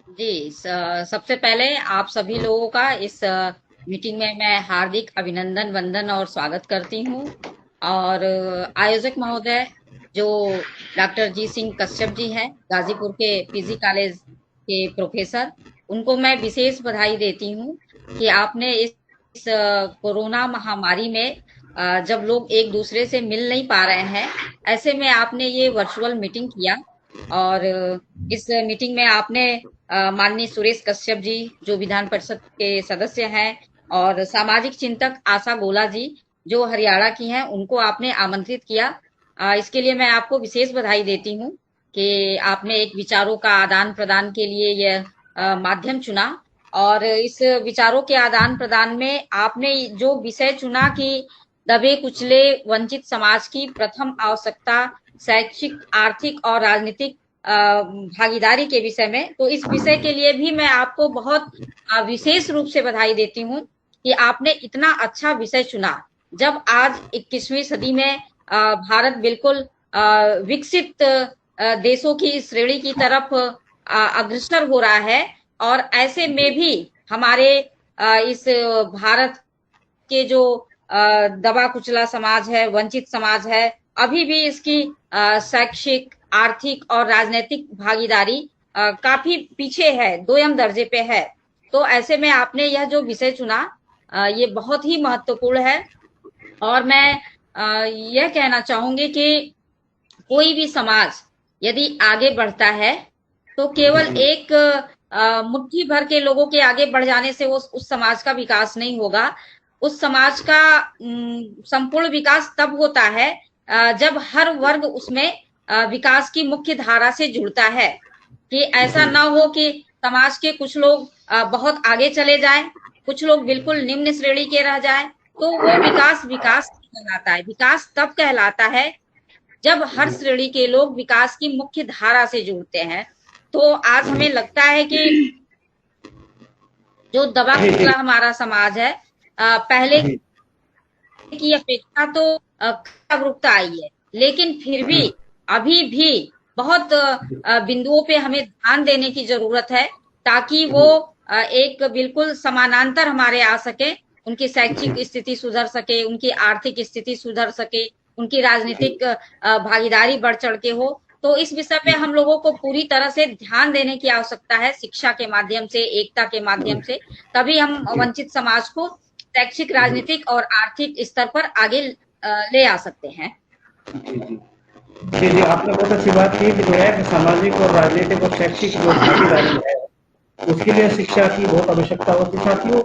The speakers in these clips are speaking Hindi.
जी, सबसे पहले आप सभी लोगों का इस मीटिंग में मैं हार्दिक अभिनंदन, वंदन और स्वागत करती हूँ। और आयोजक महोदय जो डॉक्टर जी सिंह कश्यप जी हैं, गाजीपुर के पीजी कॉलेज के प्रोफेसर, उनको मैं विशेष बधाई देती हूँ कि आपने इस कोरोना महामारी में जब लोग एक दूसरे से मिल नहीं पा रहे हैं, ऐसे में आपने ये वर्चुअल मीटिंग किया। और इस मीटिंग में आपने माननीय सुरेश कश्यप जी जो विधान परिषद के सदस्य हैं, और सामाजिक चिंतक आशा गोला जी जो हरियाणा की हैं, उनको आपने आमंत्रित किया। इसके लिए मैं आपको विशेष बधाई देती हूँ कि आपने एक विचारों का आदान प्रदान के लिए यह माध्यम चुना। और इस विचारों के आदान प्रदान में आपने जो विषय चुना कि दबे कुचले वंचित समाज की प्रथम आवश्यकता शैक्षिक, आर्थिक और राजनीतिक भागीदारी के विषय में, तो इस विषय के लिए भी मैं आपको बहुत विशेष रूप से बधाई देती हूँ कि आपने इतना अच्छा विषय चुना। जब आज 21वीं सदी में भारत बिल्कुल विकसित देशों की श्रेणी की तरफ अग्रसर हो रहा है, और ऐसे में भी हमारे इस भारत के जो दबा कुचला समाज है, वंचित समाज है, अभी भी इसकी शैक्षिक, आर्थिक और राजनीतिक भागीदारी काफी पीछे है, दोयम दर्जे पे है। तो ऐसे में आपने यह जो विषय चुना, ये बहुत ही महत्वपूर्ण है। और मैं यह कहना चाहूंगी कि कोई भी समाज यदि आगे बढ़ता है तो केवल जी एक मुट्ठी भर के लोगों के आगे बढ़ जाने से वो उस समाज का विकास नहीं होगा। उस समाज का संपूर्ण विकास तब होता है जब हर वर्ग उसमें विकास की मुख्य धारा से जुड़ता है। कि ऐसा जी ना हो कि समाज के कुछ लोग बहुत आगे चले जाएं, कुछ लोग बिल्कुल निम्न श्रेणी के रह जाएं, तो वो विकास विकास नहीं कहलाता है। विकास तब कहलाता है जब हर जी श्रेणी के लोग विकास की मुख्य धारा से जुड़ते हैं। तो आज हमें लगता है कि जो दबा जी कुचला जी हमारा समाज है, पहले जी की अपेक्षा तो जागरूकता आई है, लेकिन फिर भी अभी भी बहुत बिंदुओं पे हमें ध्यान देने की जरूरत है, ताकि वो जी एक बिल्कुल समानांतर हमारे आ सके। उनकी शैक्षिक स्थिति सुधर सके, उनकी आर्थिक स्थिति सुधर सके, उनकी राजनीतिक भागीदारी बढ़ चढ़ के हो। तो इस विषय पे हम लोगों को पूरी तरह से ध्यान देने की आवश्यकता है, शिक्षा के माध्यम से, एकता के माध्यम से। तभी हम वंचित समाज को शैक्षिक, राजनीतिक और आर्थिक स्तर पर आगे ले आ सकते हैं। जी जी आपने बहुत अच्छी बात की कि जो है कि सामाजिक और राजनीतिक और शैक्षिक जो भागीदारी है उसके लिए शिक्षा की बहुत आवश्यकता होती है साथियों।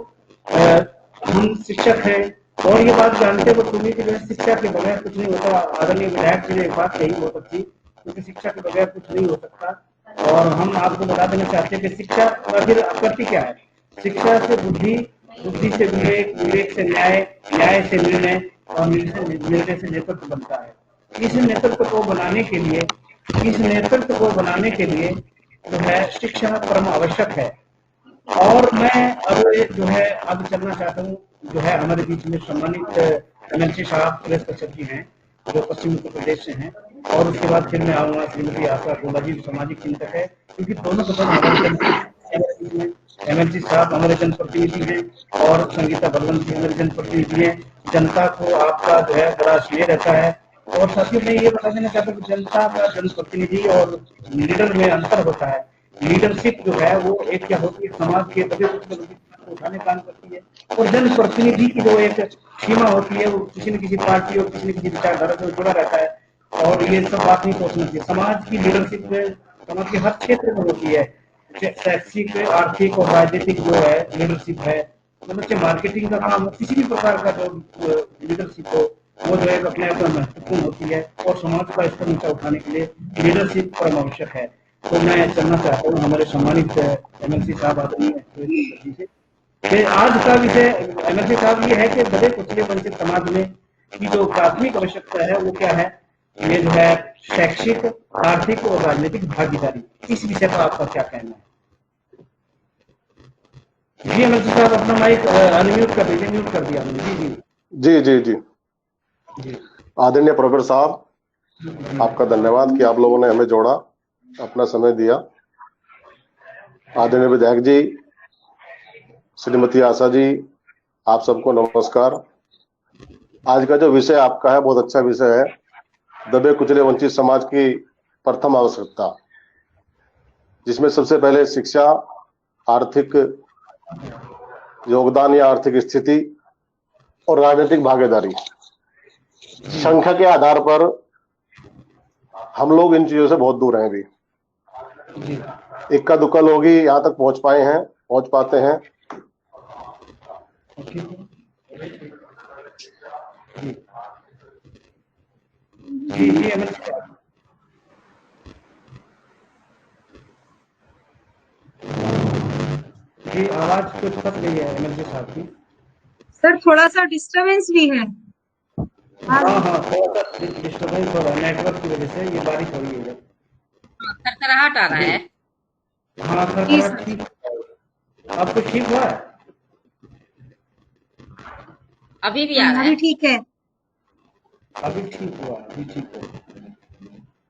हम शिक्षक हैं और ये बात जानते हुए तुम्हें कि जो है शिक्षा के बगैर कुछ नहीं होता। आदरणीय विधायक जी ने एक बात कही बहुत अच्छी, क्योंकि शिक्षा के बगैर कुछ नहीं हो सकता। और हम आपको बता देना चाहते हैं कि शिक्षा आखिर करती क्या है। शिक्षा से बुद्धि, बुद्धि से विवेक, विवेक से न्याय, न्याय से निर्णय और निर्णय से नेतृत्व बनता है। इस नेतृत्व को बनाने के लिए इस नेतृत्व को बनाने के लिए जो है शिक्षा परम आवश्यक है। और मैं अब जो है आगे चलना चाहता हूँ। जो है हमारे बीच में सम्मानित एमएलसी साहब सुरेश कश्यप जी हैं, जो पश्चिम उत्तर प्रदेश से हैं। और उसके बाद फिर मैं आऊंगा श्रीमती आशा गोला जी, सामाजिक चिंतक है, क्योंकि दोनों के दोनों हमारे जनप्रतिनिधि हैं। एमएलसी साहब हमारे जनप्रतिनिधि हैं और संगीता बलवंत जी हमारे जनप्रतिनिधि हैं। जनता को आपका जो है बड़ा स्नेह रहता है। और साथियों मैं ये बता देना चाहता हूँ कि जनता का जनप्रतिनिधि और लीडर में अंतर होता है। लीडरशिप जो है वो एक क्या होती है, समाज के दबे कुचले लोगों को उठाने काम करती है। और जनप्रतिनिधि की जो एक सीमा होती है वो किसी न किसी पार्टी और किसी न किसी विचारधारा से जुड़ा रहता है। और ये सब बात नहीं सोचना चाहिए। समाज की लीडरशिप में समाज के हर क्षेत्र में होती है। शैक्षिक, आर्थिक और राजनीतिक जो है लीडरशिप है, मतलब चाहे मार्केटिंग का काम हो, किसी भी प्रकार का जो लीडरशिप हो, वो जो है अपने आप में महत्वपूर्ण होती है। और समाज का स्तर ऊंचा उठाने के लिए लीडरशिप परम आवश्यक है। तो मैं चलना चाहता हूँ हमारे सम्मानित एमएलसी साहब आदरणीय जी से कि आज का विषय एमएलसी साहब ये है कि दबे कुचले वंचित समाज में की जो प्राथमिक आवश्यकता है वो क्या है। ये जो है शैक्षिक, आर्थिक और राजनीतिक भागीदारी। इस विषय पर आपका क्या कहना है। जी एमएलसी साहब अपना माइक अनम्यूट कर दीजिए। म्यूट कर दिया हमने। जी जी जी जी जी आदरणीय प्रोफेसर साहब, जी आपका धन्यवाद कि आप लोगों ने हमें जोड़ा, अपना समय दिया। आदरणीय विधायक जी, श्रीमती आशा जी, आप सबको नमस्कार। आज का जो विषय आपका है बहुत अच्छा विषय है, दबे कुचले वंचित समाज की प्रथम आवश्यकता, जिसमें सबसे पहले शिक्षा, आर्थिक योगदान या आर्थिक स्थिति और राजनीतिक भागीदारी। संख्या के आधार पर हम लोग इन चीजों से बहुत दूर हैं। अभी इक्का दुक्का लोग ही यहाँ तक पहुंच पाते हैं। जी जी अमर जी, आवाज कुछ फंस गई है अमर जी साहब की। सर थोड़ा सा डिस्टरबेंस भी है। हाँ हाँ, थोड़ा सा डिस्टर्बेंस हो रहा है नेटवर्क की वजह से, ये बारिश हो रही है। खरखराहट आ रहा है। हाँ खरखराहट ठीक है। अब कुछ ठीक हुआ है? अभी भी आ रहा अभी है। ठीक है, अभी ठीक हुआ, अभी ठीक हुआ।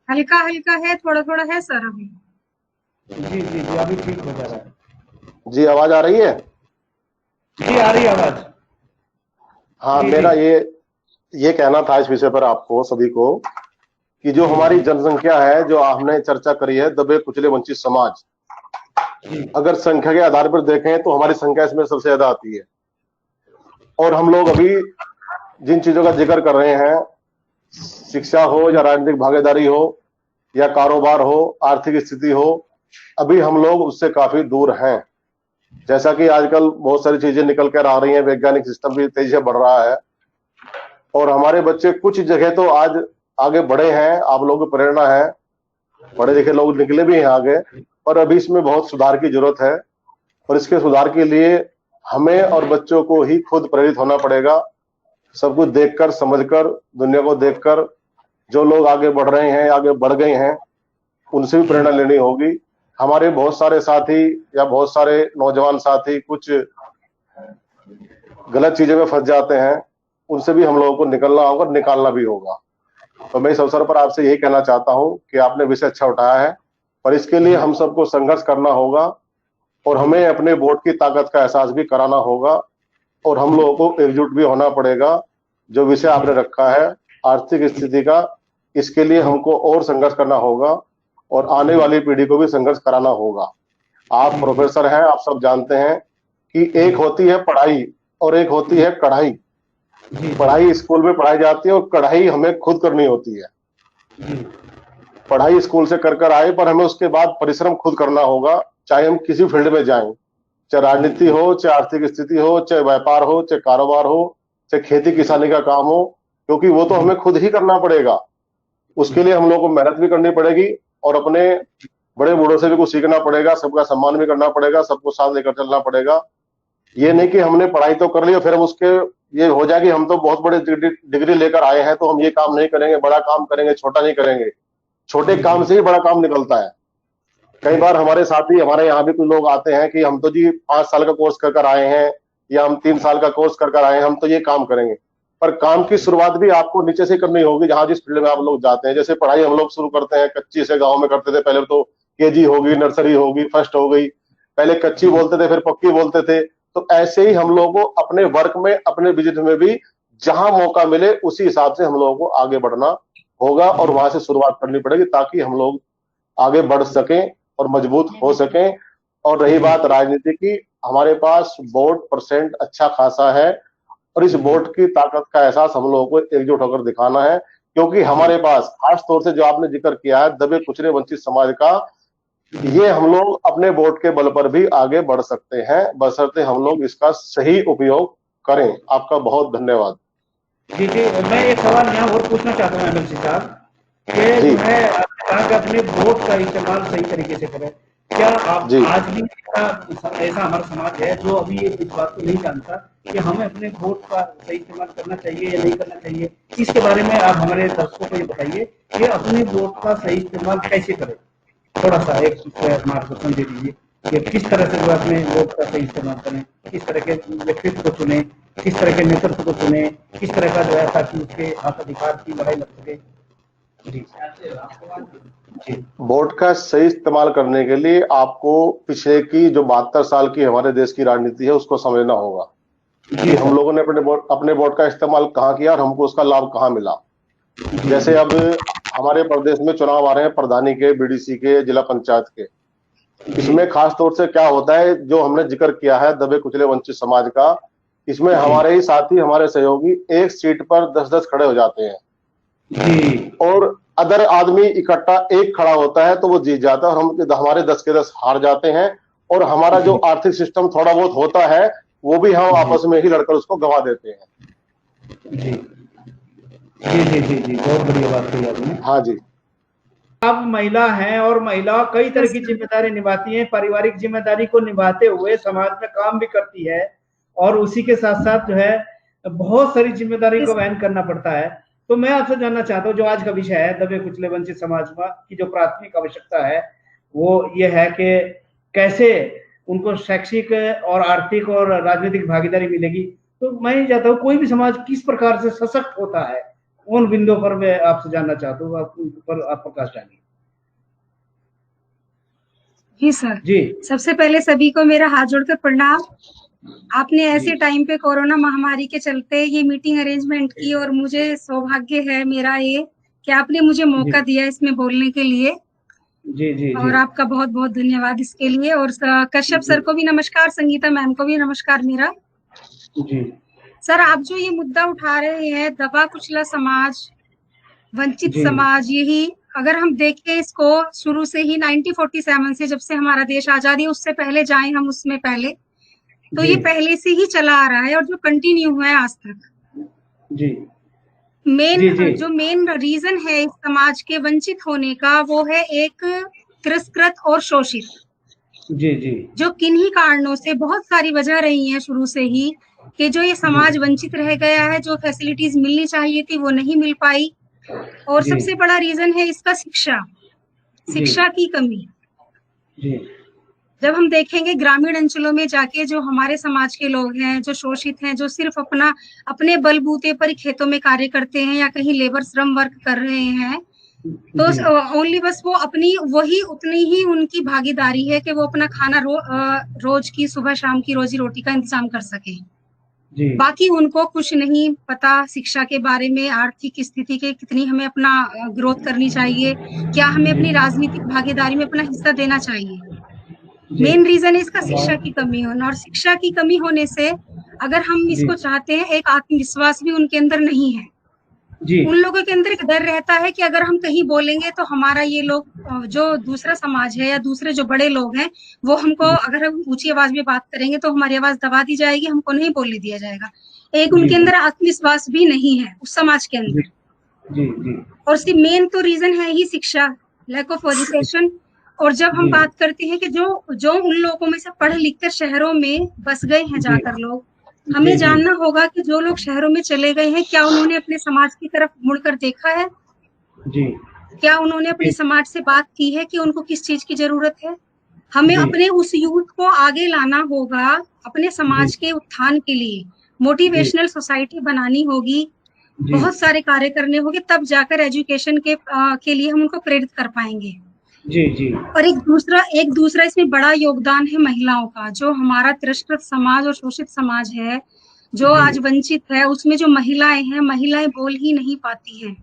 हल्का हल्का है, थोड़ा थोड़ा है सर अभी। जी जी जी, अभी ठीक हो जा रहा है। जी, आवाज आ रही है? जी आ रही है आवाज। हाँ, जी, मेरा जी। ये कहना था इस विषय पर आपको सभी को कि जो हमारी जनसंख्या है, जो आपने चर्चा करी है, दबे कुचले वंचित समाज, अगर संख्या के आधार पर देखें तो हमारी संख्या इसमें सबसे ज्यादा आती है। और हम लोग अभी जिन चीजों का जिक्र कर रहे हैं, शिक्षा हो या राजनीतिक भागीदारी हो या कारोबार हो, आर्थिक स्थिति हो, अभी हम लोग उससे काफी दूर हैं। जैसा कि आजकल बहुत सारी चीजें निकल कर आ रही हैं, वैज्ञानिक सिस्टम भी तेजी से बढ़ रहा है और हमारे बच्चे कुछ जगह तो आज आगे बढ़े हैं। आप लोगों की प्रेरणा है, पढ़े लिखे लोग निकले भी हैं आगे, पर अभी इसमें बहुत सुधार की जरूरत है। और इसके सुधार के लिए हमें और बच्चों को ही खुद प्रेरित होना पड़ेगा। सब कुछ देखकर, समझकर, दुनिया को देखकर जो लोग आगे बढ़ रहे हैं, आगे बढ़ गए हैं, उनसे भी प्रेरणा लेनी होगी। हमारे बहुत सारे साथी या बहुत सारे नौजवान साथी कुछ गलत चीजों में फंस जाते हैं, उनसे भी हम लोगों को निकलना होगा, निकालना भी होगा। तो मैं इस अवसर पर आपसे यही कहना चाहता हूं कि आपने विषय अच्छा उठाया है, पर इसके लिए हम सबको संघर्ष करना होगा और हमें अपने वोट की ताकत का एहसास भी कराना होगा और हम लोगों को एकजुट भी होना पड़ेगा। जो विषय आपने रखा है आर्थिक स्थिति का, इसके लिए हमको और संघर्ष करना होगा और आने वाली पीढ़ी को भी संघर्ष कराना होगा। आप प्रोफेसर हैं, आप सब जानते हैं कि एक होती है पढ़ाई और एक होती है कढ़ाई। पढ़ाई स्कूल में पढ़ाई जाती है और कढ़ाई हमें खुद करनी होती है। पढ़ाई स्कूल से कर आए, पर हमें उसके बाद परिश्रम खुद करना होगा, चाहे हम किसी फील्ड में जाएं, चाहे राजनीति हो, चाहे आर्थिक स्थिति हो, चाहे व्यापार हो, चाहे कारोबार हो, चाहे खेती किसानी का काम हो, क्योंकि वो तो हमें खुद ही करना पड़ेगा। उसके लिए हम लोग को मेहनत भी करनी पड़ेगी और अपने बड़े बूढ़ों से भी कुछ सीखना पड़ेगा, सबका सम्मान भी करना पड़ेगा, सबको साथ लेकर चलना पड़ेगा। ये नहीं कि हमने पढ़ाई तो कर ली और फिर हम उसके ये हो जाए कि हम तो बहुत बड़े डिग्री लेकर आए हैं तो हम ये काम नहीं करेंगे, बड़ा काम करेंगे, छोटा नहीं करेंगे। छोटे काम से ही बड़ा काम निकलता है। कई बार हमारे साथी, हमारे यहाँ भी कुछ लोग आते हैं कि हम तो जी 5 साल का कोर्स कर आए हैं या हम 3 साल का कोर्स कर आए हैं, हम तो ये काम करेंगे। पर काम की शुरुआत भी आपको नीचे से करनी होगी, जहां जिस फील्ड में आप लोग जाते हैं। जैसे पढ़ाई हम लोग शुरू करते हैं कच्ची से, गाँव में करते थे, पहले तो केजी होगी, नर्सरी होगी, फर्स्ट हो गई, पहले कच्ची बोलते थे, फिर पक्की बोलते थे। तो ऐसे ही हम लोगों को अपने वर्क में, अपने बिजनेस में भी जहां मौका मिले उसी हिसाब से हम लोगों को आगे बढ़ना होगा और वहां से शुरुआत करनी पड़ेगी, ताकि हम लोग आगे बढ़ सकें और मजबूत हो सकें। और रही बात राजनीति की, हमारे पास वोट परसेंट अच्छा खासा है और इस वोट की ताकत का एहसास हम लोगों को एकजुट होकर दिखाना है, क्योंकि हमारे पास खास तौर से जो आपने जिक्र किया है दबे कुचले वंचित समाज का, ये हम लोग अपने वोट के बल पर भी आगे बढ़ सकते हैं, बशर्ते हम लोग इसका सही उपयोग करें। आपका बहुत धन्यवाद। जी जी, मैं एक सवाल यहाँ और पूछना चाहता हूँ एमएलसी साहब कि जी। जो है आपने कहा कि अपने वोट का इस्तेमाल सही तरीके से करें। क्या आप जी। आज भी ऐसा हमारा समाज है जो अभी इस बात को नहीं जानता कि हमें अपने वोट का सही इस्तेमाल करना चाहिए या नहीं करना चाहिए? इसके बारे में आप हमारे दर्शकों को ये बताइए कि अपने वोट का सही इस्तेमाल कैसे करें। थोड़ा सा एक मार्गदर्शन दे दीजिए कि किस तरह से जो अपने वोट का सही इस्तेमाल करें, किस तरह के व्यक्तित्व को चुने, किस तरह के नेतृत्व को चुने, किस तरह का जो है ताकि उसके हक अधिकार की लड़ाई लड़ सके। जी जी वोट का सही इस्तेमाल करने के लिए आपको पिछले की जो 72 साल की हमारे देश की राजनीति है उसको समझना होगा कि जी हम लोगों ने अपने वोट का इस्तेमाल कहाँ किया और हमको उसका लाभ कहाँ मिला। जैसे अब हमारे प्रदेश में चुनाव आ रहे हैं प्रधानी के, बीडीसी के, जिला पंचायत के। इसमें खास तौर से क्या होता है, जो हमने जिक्र किया है दबे कुचले वंचित समाज का, इसमें हमारे ही साथी, हमारे सहयोगी एक सीट पर 10-10 खड़े हो जाते हैं जी और अदर आदमी इकट्ठा एक खड़ा होता है तो वो जीत जाता है और हम हमारे 10 के 10 हार जाते हैं और हमारा जो आर्थिक सिस्टम थोड़ा बहुत होता है वो भी हम आपस में ही लड़कर उसको गंवा देते हैं। जी जी जी जी जी बहुत बढ़िया बात कही आपने। हाँ जी। आप महिला हैं और महिला कई तरह की जिम्मेदारी निभाती हैं, पारिवारिक जिम्मेदारी को निभाते हुए समाज में काम भी करती है और उसी के साथ साथ जो है बहुत सारी जिम्मेदारी को वहन करना पड़ता है। तो मैं आपसे जानना चाहता हूँ, जो आज का विषय है दबे कुचले वंचित समाज की जो प्राथमिक आवश्यकता है वो ये है कि कैसे उनको शैक्षिक और आर्थिक और राजनीतिक भागीदारी मिलेगी। तो मैं ये चाहता हूँ कोई भी समाज किस प्रकार से सशक्त होता है, उन बिंदुओं पर मैं आपसे जानना चाहता हूँ, आप प्रकाश डालिए। जी सर। जी सबसे पहले सभी को मेरा हाथ जोड़कर प्रणाम। आपने ऐसे टाइम पे कोरोना महामारी के चलते ये मीटिंग अरेंजमेंट की और मुझे सौभाग्य है मेरा ये कि आपने मुझे मौका दिया इसमें बोलने के लिए। जी जी और आपका बहुत बहुत धन्यवाद इसके लिए। और कश्यप सर को भी नमस्कार, संगीता मैम को भी नमस्कार मेरा। जी सर, आप जो ये मुद्दा उठा रहे हैं दबा कुचला समाज, वंचित समाज, यही अगर हम देखें इसको शुरू से ही 1947 से, जब से हमारा देश आजादी, उससे पहले जाएं हम उसमें पहले, तो ये पहले से ही चला आ रहा है और जो कंटिन्यू हुआ है आज तक। जी जो मेन रीजन है इस समाज के वंचित होने का वो है एक तिरस्कृत और शोषित। जी जी जो किन्हीं कारणों से बहुत सारी वजह रही है शुरू से ही कि जो ये समाज वंचित रह गया है, जो फैसिलिटीज मिलनी चाहिए थी वो नहीं मिल पाई। और सबसे बड़ा रीजन है इसका शिक्षा की कमी। जब हम देखेंगे ग्रामीण अंचलों में जाके जो हमारे समाज के लोग हैं, जो शोषित हैं, जो सिर्फ अपने बलबूते पर खेतों में कार्य करते हैं या कहीं लेबर श्रम वर्क कर रहे हैं, तो ओनली बस वो वही उतनी ही उनकी भागीदारी है कि वो अपना खाना रोज की सुबह शाम की रोजी रोटी का इंतजाम कर सके। बाकी उनको कुछ नहीं पता शिक्षा के बारे में, आर्थिक स्थिति के कितनी हमें अपना ग्रोथ करनी चाहिए, क्या हमें अपनी राजनीतिक भागीदारी में अपना हिस्सा देना चाहिए। मेन रीजन है इसका शिक्षा की कमी होना। और शिक्षा की कमी होने से अगर हम इसको चाहते हैं, एक आत्मविश्वास भी उनके अंदर नहीं है। उन लोगों के अंदर एक डर रहता है कि अगर हम कहीं बोलेंगे तो हमारा ये लोग जो दूसरा समाज है या दूसरे जो बड़े लोग हैं वो हमको, अगर हम ऊंची आवाज में बात करेंगे तो हमारी आवाज दबा दी जाएगी, हमको नहीं बोलने दिया जाएगा। एक उनके अंदर आत्मविश्वास भी नहीं है उस समाज के अंदर। और इसकी मेन तो रीजन है ही शिक्षा, लैक ऑफ एजुकेशन। और जब हम बात करते हैं कि जो उन लोगों में से पढ़ लिख कर शहरों में बस गए हैं जाकर लोग, हमें जानना होगा कि जो लोग शहरों में चले गए हैं क्या उन्होंने अपने समाज की तरफ मुड़कर देखा है? क्या उन्होंने अपने समाज से बात की है कि उनको किस चीज की जरूरत है? हमें अपने उस यूथ को आगे लाना होगा अपने समाज के उत्थान के लिए। मोटिवेशनल सोसाइटी बनानी होगी, बहुत सारे कार्य करने होंगे, तब जाकर एजुकेशन के लिए हम उनको प्रेरित कर पाएंगे। और एक दूसरा इसमें बड़ा योगदान है महिलाओं का। जो हमारा तिरस्कृत समाज और शोषित समाज है, जो आज वंचित है, उसमें जो महिलाएं बोल ही नहीं पाती हैं।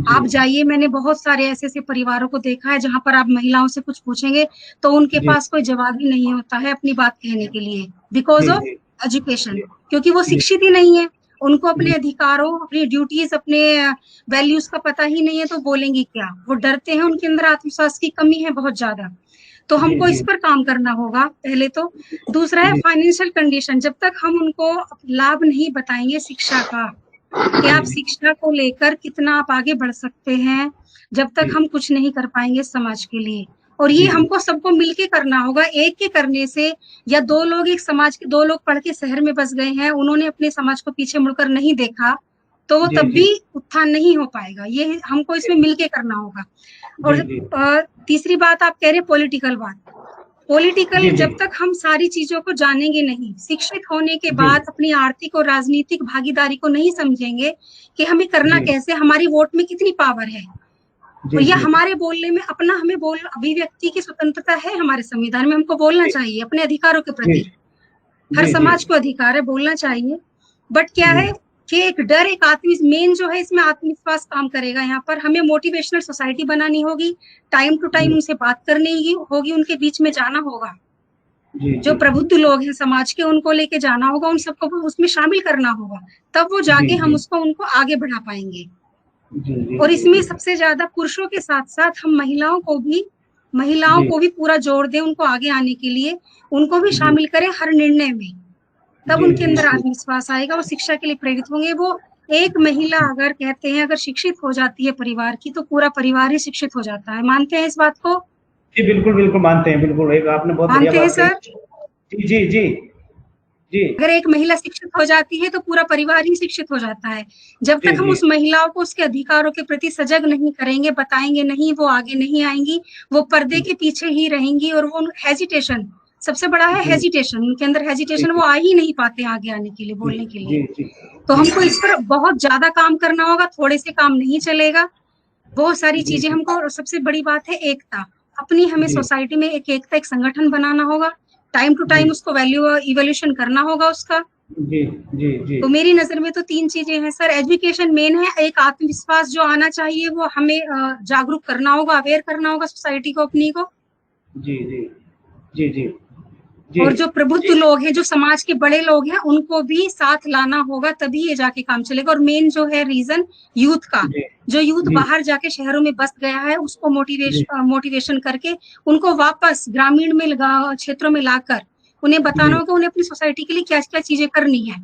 आप जाइए, मैंने बहुत सारे ऐसे परिवारों को देखा है जहां पर आप महिलाओं से कुछ पूछेंगे तो उनके पास कोई जवाब ही नहीं होता है अपनी बात कहने के लिए, बिकॉज ऑफ एजुकेशन, क्योंकि वो शिक्षित ही नहीं है। उनको अपने अधिकारों, अपनी ड्यूटीज, अपने वैल्यूज का पता ही नहीं है, तो बोलेंगी क्या? वो डरते हैं, उनके अंदर आत्मविश्वास की कमी है बहुत ज्यादा। तो हमको इस पर काम करना होगा पहले तो। दूसरा है फाइनेंशियल कंडीशन। जब तक हम उनको लाभ नहीं बताएंगे शिक्षा का कि आप शिक्षा को लेकर कितना आप आगे बढ़ सकते हैं, जब तक हम कुछ नहीं कर पाएंगे समाज के लिए। और ये हमको सबको मिलके करना होगा। एक के करने से, या दो लोग, एक समाज के दो लोग पढ़ के शहर में बस गए हैं, उन्होंने अपने समाज को पीछे मुड़कर नहीं देखा, तो वो तब भी उत्थान नहीं हो पाएगा। ये हमको इसमें मिलके करना होगा। और तीसरी बात आप कह रहे हैं पॉलिटिकल, जब तक हम सारी चीजों को जानेंगे नहीं, शिक्षित होने के बाद अपनी आर्थिक और राजनीतिक भागीदारी को नहीं समझेंगे कि हमें करना कैसे, हमारी वोट में कितनी पावर है, और यह हमारे बोलने में अपना हमें बोल अभिव्यक्ति की स्वतंत्रता है हमारे संविधान में, हमको बोलना चाहिए अपने अधिकारों के प्रति। हर समाज को अधिकार है, बोलना चाहिए। बट क्या है कि एक डर, एक मेन जो है इसमें आत्मविश्वास काम करेगा। यहाँ पर हमें मोटिवेशनल सोसाइटी बनानी होगी, टाइम टू टाइम उनसे बात करनी होगी, उनके बीच में जाना होगा। जो प्रबुद्ध लोग हैं समाज के, उनको लेके जाना होगा, उन सबको उसमें शामिल करना होगा, तब वो जाके हम उनको आगे बढ़ा पाएंगे। और इसमें सबसे ज्यादा पुरुषों के साथ साथ हम महिलाओं को भी पूरा जोर दें, उनको आगे आने के लिए उनको भी शामिल करें हर निर्णय में, तब उनके अंदर आत्मविश्वास आएगा, वो शिक्षा के लिए प्रेरित होंगे। वो एक महिला अगर कहते हैं अगर शिक्षित हो जाती है परिवार की, तो पूरा परिवार ही शिक्षित हो जाता है। मानते हैं इस बात को? जी बिल्कुल बिल्कुल मानते हैं, बिल्कुल। एक आपने बहुत मानते हैं सर? जी जी जी जी। अगर एक महिला शिक्षित हो जाती है तो पूरा परिवार ही शिक्षित हो जाता है। जब तक हम उस महिलाओं को उसके अधिकारों के प्रति सजग नहीं करेंगे, बताएंगे नहीं, वो आगे नहीं आएंगी, वो पर्दे के पीछे ही रहेंगी। और वो हेजिटेशन, सबसे बड़ा है हेजिटेशन, उनके अंदर हेजिटेशन, वो आ ही नहीं पाते आगे आने के लिए, बोलने के लिए। तो हमको इस पर बहुत ज्यादा काम करना होगा, थोड़े से काम नहीं चलेगा, बहुत सारी चीजें हमको। और सबसे बड़ी बात है एकता, अपनी हमें सोसाइटी में एक एकता, एक संगठन बनाना होगा, टाइम टू टाइम उसको इवोल्यूशन करना होगा उसका। जी जी जी। तो मेरी नजर में तो 3 चीजें हैं सर। एजुकेशन मेन है, एक आत्मविश्वास जो आना चाहिए, वो हमें जागरूक करना होगा, अवेयर करना होगा सोसाइटी को, अपनी को। जी जी जी जी। और जो प्रबुद्ध लोग हैं, जो समाज के बड़े लोग हैं, उनको भी साथ लाना होगा, तभी ये जाके काम चलेगा। और मेन जो है रीजन यूथ का, जो यूथ बाहर जाके शहरों में बस गया है, उसको मोटिवेशन करके उनको वापस ग्रामीण में क्षेत्रों में लाकर उन्हें बताना होगा उन्हें अपनी सोसाइटी के लिए क्या क्या चीजें करनी है।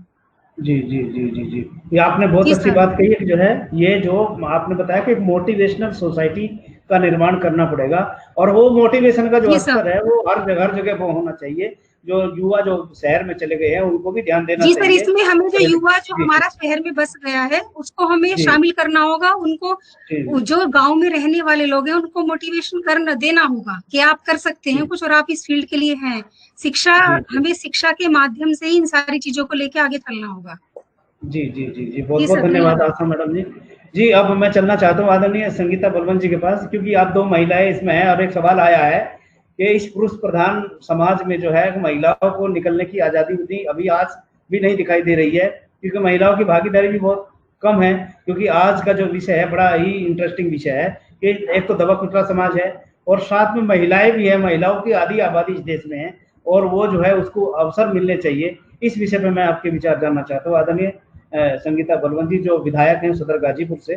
जी जी जी जी जी। ये आपने बहुत अच्छी बात कही है, जो है ये जो आपने बताया कि मोटिवेशनल सोसाइटी का निर्माण करना पड़ेगा। और वो मोटिवेशन का जो स्तर है वो हर जगह वो होना चाहिए। जो युवा जो शहर में चले गए हैं उनको भी ध्यान देना चाहिए। जी सर, इसमें हमें जो युवा जो हमारा शहर में बस गया है उसको हमें शामिल करना होगा। उनको जो गांव में रहने वाले लोग हैं उनको मोटिवेशन करना देना होगा कि आप कर सकते हैं कुछ, और आप इस फील्ड के लिए हैं। शिक्षा, हमें शिक्षा के माध्यम से ही इन सारी चीजों को लेके आगे चलना होगा। जी जी जी जी। बहुत बहुत धन्यवाद आशा मैडम जी। जी अब मैं चलना चाहता हूँ आदरणीय संगीता बलवंत जी के पास, क्योंकि आप 2 महिलाएं इसमें हैं। और एक सवाल आया है कि इस पुरुष प्रधान समाज में जो है महिलाओं को निकलने की आजादी अभी आज भी नहीं दिखाई दे रही है, क्योंकि महिलाओं की भागीदारी भी बहुत कम है। क्योंकि आज का जो विषय है बड़ा ही इंटरेस्टिंग विषय है कि एक तो दबा कुचला समाज है और साथ में महिलाएं भी है। महिलाओं की आधी आबादी इस देश में है और वो जो है उसको अवसर मिलने चाहिए। इस विषय पर मैं आपके विचार जानना चाहता हूँ आदरणीय संगीता बलवंत जी, जो विधायक हैं सदर गाजीपुर से।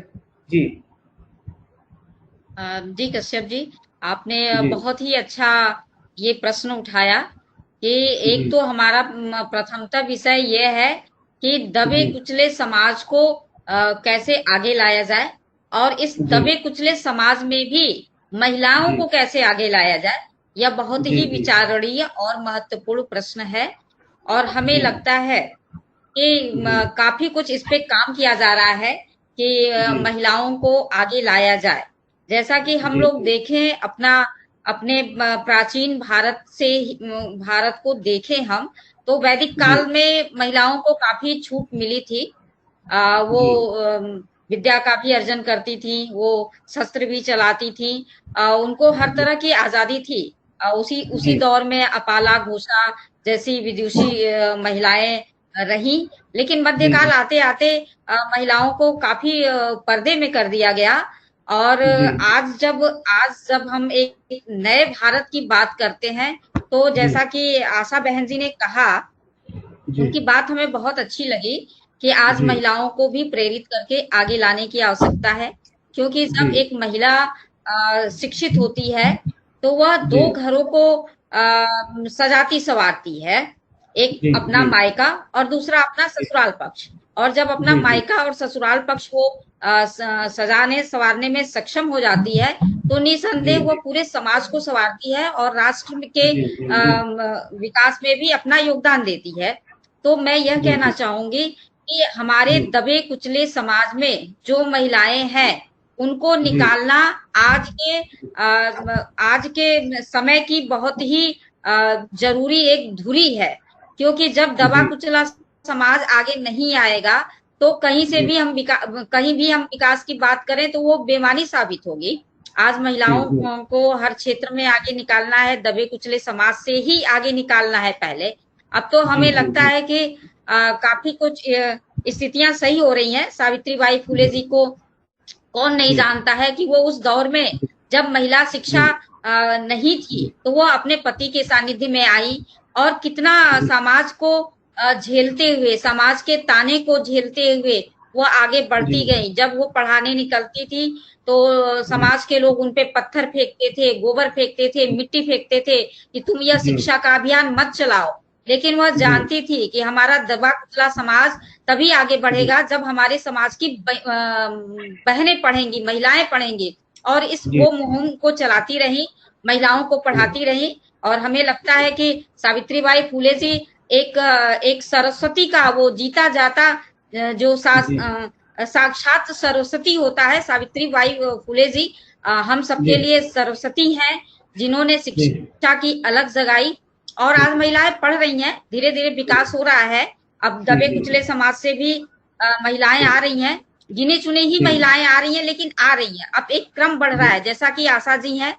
जी जी कश्यप जी, आपने बहुत ही अच्छा ये प्रश्न उठाया कि एक तो हमारा प्रथमतः विषय ये है कि दबे कुचले समाज को कैसे आगे लाया जाए, और इस दबे कुचले समाज में भी महिलाओं को कैसे आगे लाया जाए। यह बहुत ही विचारणीय और महत्वपूर्ण प्रश्न है, और हमें लगता है कि काफी कुछ इस पे काम किया जा रहा है कि महिलाओं को आगे लाया जाए। जैसा कि हम लोग देखें अपने प्राचीन भारत को देखें हम, तो वैदिक काल में महिलाओं को काफी छूट मिली थी। वो विद्या का भी अर्जन करती थी, वो शस्त्र भी चलाती थी, उनको हर तरह की आजादी थी। उसी दौर में अपाला घोषा जैसी विदुषी महिलाएं रही। लेकिन मध्यकाल आते आते महिलाओं को काफी पर्दे में कर दिया गया। और आज जब हम एक नए भारत की बात करते हैं, तो जैसा कि आशा बहन जी ने कहा, उनकी बात हमें बहुत अच्छी लगी कि आज महिलाओं को भी प्रेरित करके आगे लाने की आवश्यकता है। क्योंकि जब एक महिला शिक्षित होती है तो वह 2 घरों को सजाती संवारती है, एक अपना मायका और दूसरा अपना ससुराल पक्ष। और जब अपना मायका और ससुराल पक्ष को सजाने संवारने में सक्षम हो जाती है, तो निसंदेह वो पूरे समाज को संवारती है और राष्ट्र के विकास में भी अपना योगदान देती है। तो मैं यह कहना चाहूंगी कि हमारे दबे कुचले समाज में जो महिलाएं हैं उनको निकालना आज के समय की बहुत ही जरूरी एक धुरी है। क्योंकि जब दबा कुचला समाज आगे नहीं आएगा तो कहीं भी हम विकास की बात करें तो वो बेमानी साबित होगी। आज महिलाओं को हर क्षेत्र में आगे निकालना है, दबे कुचले समाज से ही आगे निकालना है पहले। अब तो हमें लगता है कि काफी कुछ स्थितियां सही हो रही हैं। सावित्रीबाई फुले जी को कौन नहीं जानता है कि वो उस दौर में जब महिला शिक्षा नहीं थी तो वो अपने पति के सानिध्य में आई और कितना समाज को झेलते हुए, समाज के ताने को झेलते हुए वो आगे बढ़ती गई। जब वो पढ़ाने निकलती थी तो समाज के लोग उन पे पत्थर फेंकते थे, गोबर फेंकते थे, मिट्टी फेंकते थे कि तुम यह शिक्षा का अभियान मत चलाओ। लेकिन वह जानती थी कि हमारा दबा कुचला समाज तभी आगे बढ़ेगा जब हमारे समाज की बहनें पढ़ेंगी, महिलाएं पढ़ेंगी। और इस वो मुहिम को चलाती रही, महिलाओं को पढ़ाती रही। और हमें लगता है कि सावित्रीबाई फुले जी एक सरस्वती का वो जीता जाता जो साक्षात सरस्वती होता है सावित्रीबाई फुले जी। हम सबके लिए सरस्वती हैं जिन्होंने शिक्षा की अलग जगाई। और आज महिलाएं पढ़ रही हैं, धीरे धीरे विकास हो रहा है। अब दबे कुचले समाज से भी महिलाएं आ रही हैं, गिने चुने ही महिलाएं आ रही हैं, लेकिन आ रही हैं। अब एक क्रम बढ़ रहा है, जैसा कि आशा जी हैं,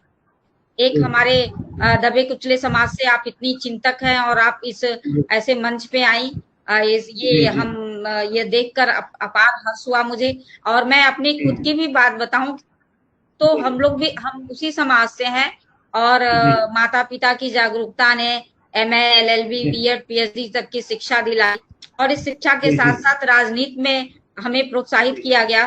एक हमारे दबे कुचले समाज से आप इतनी चिंतक हैं और आप इस ऐसे मंच पे आई। ये देखकर अपार हर्ष हुआ मुझे। और मैं अपनी खुद की भी बात बताऊं तो हम उसी समाज से हैं। और माता पिता की जागरूकता ने MA LLB B.Ed PhD तक की शिक्षा दिलाई और इस शिक्षा के साथ साथ राजनीति में हमें प्रोत्साहित किया गया।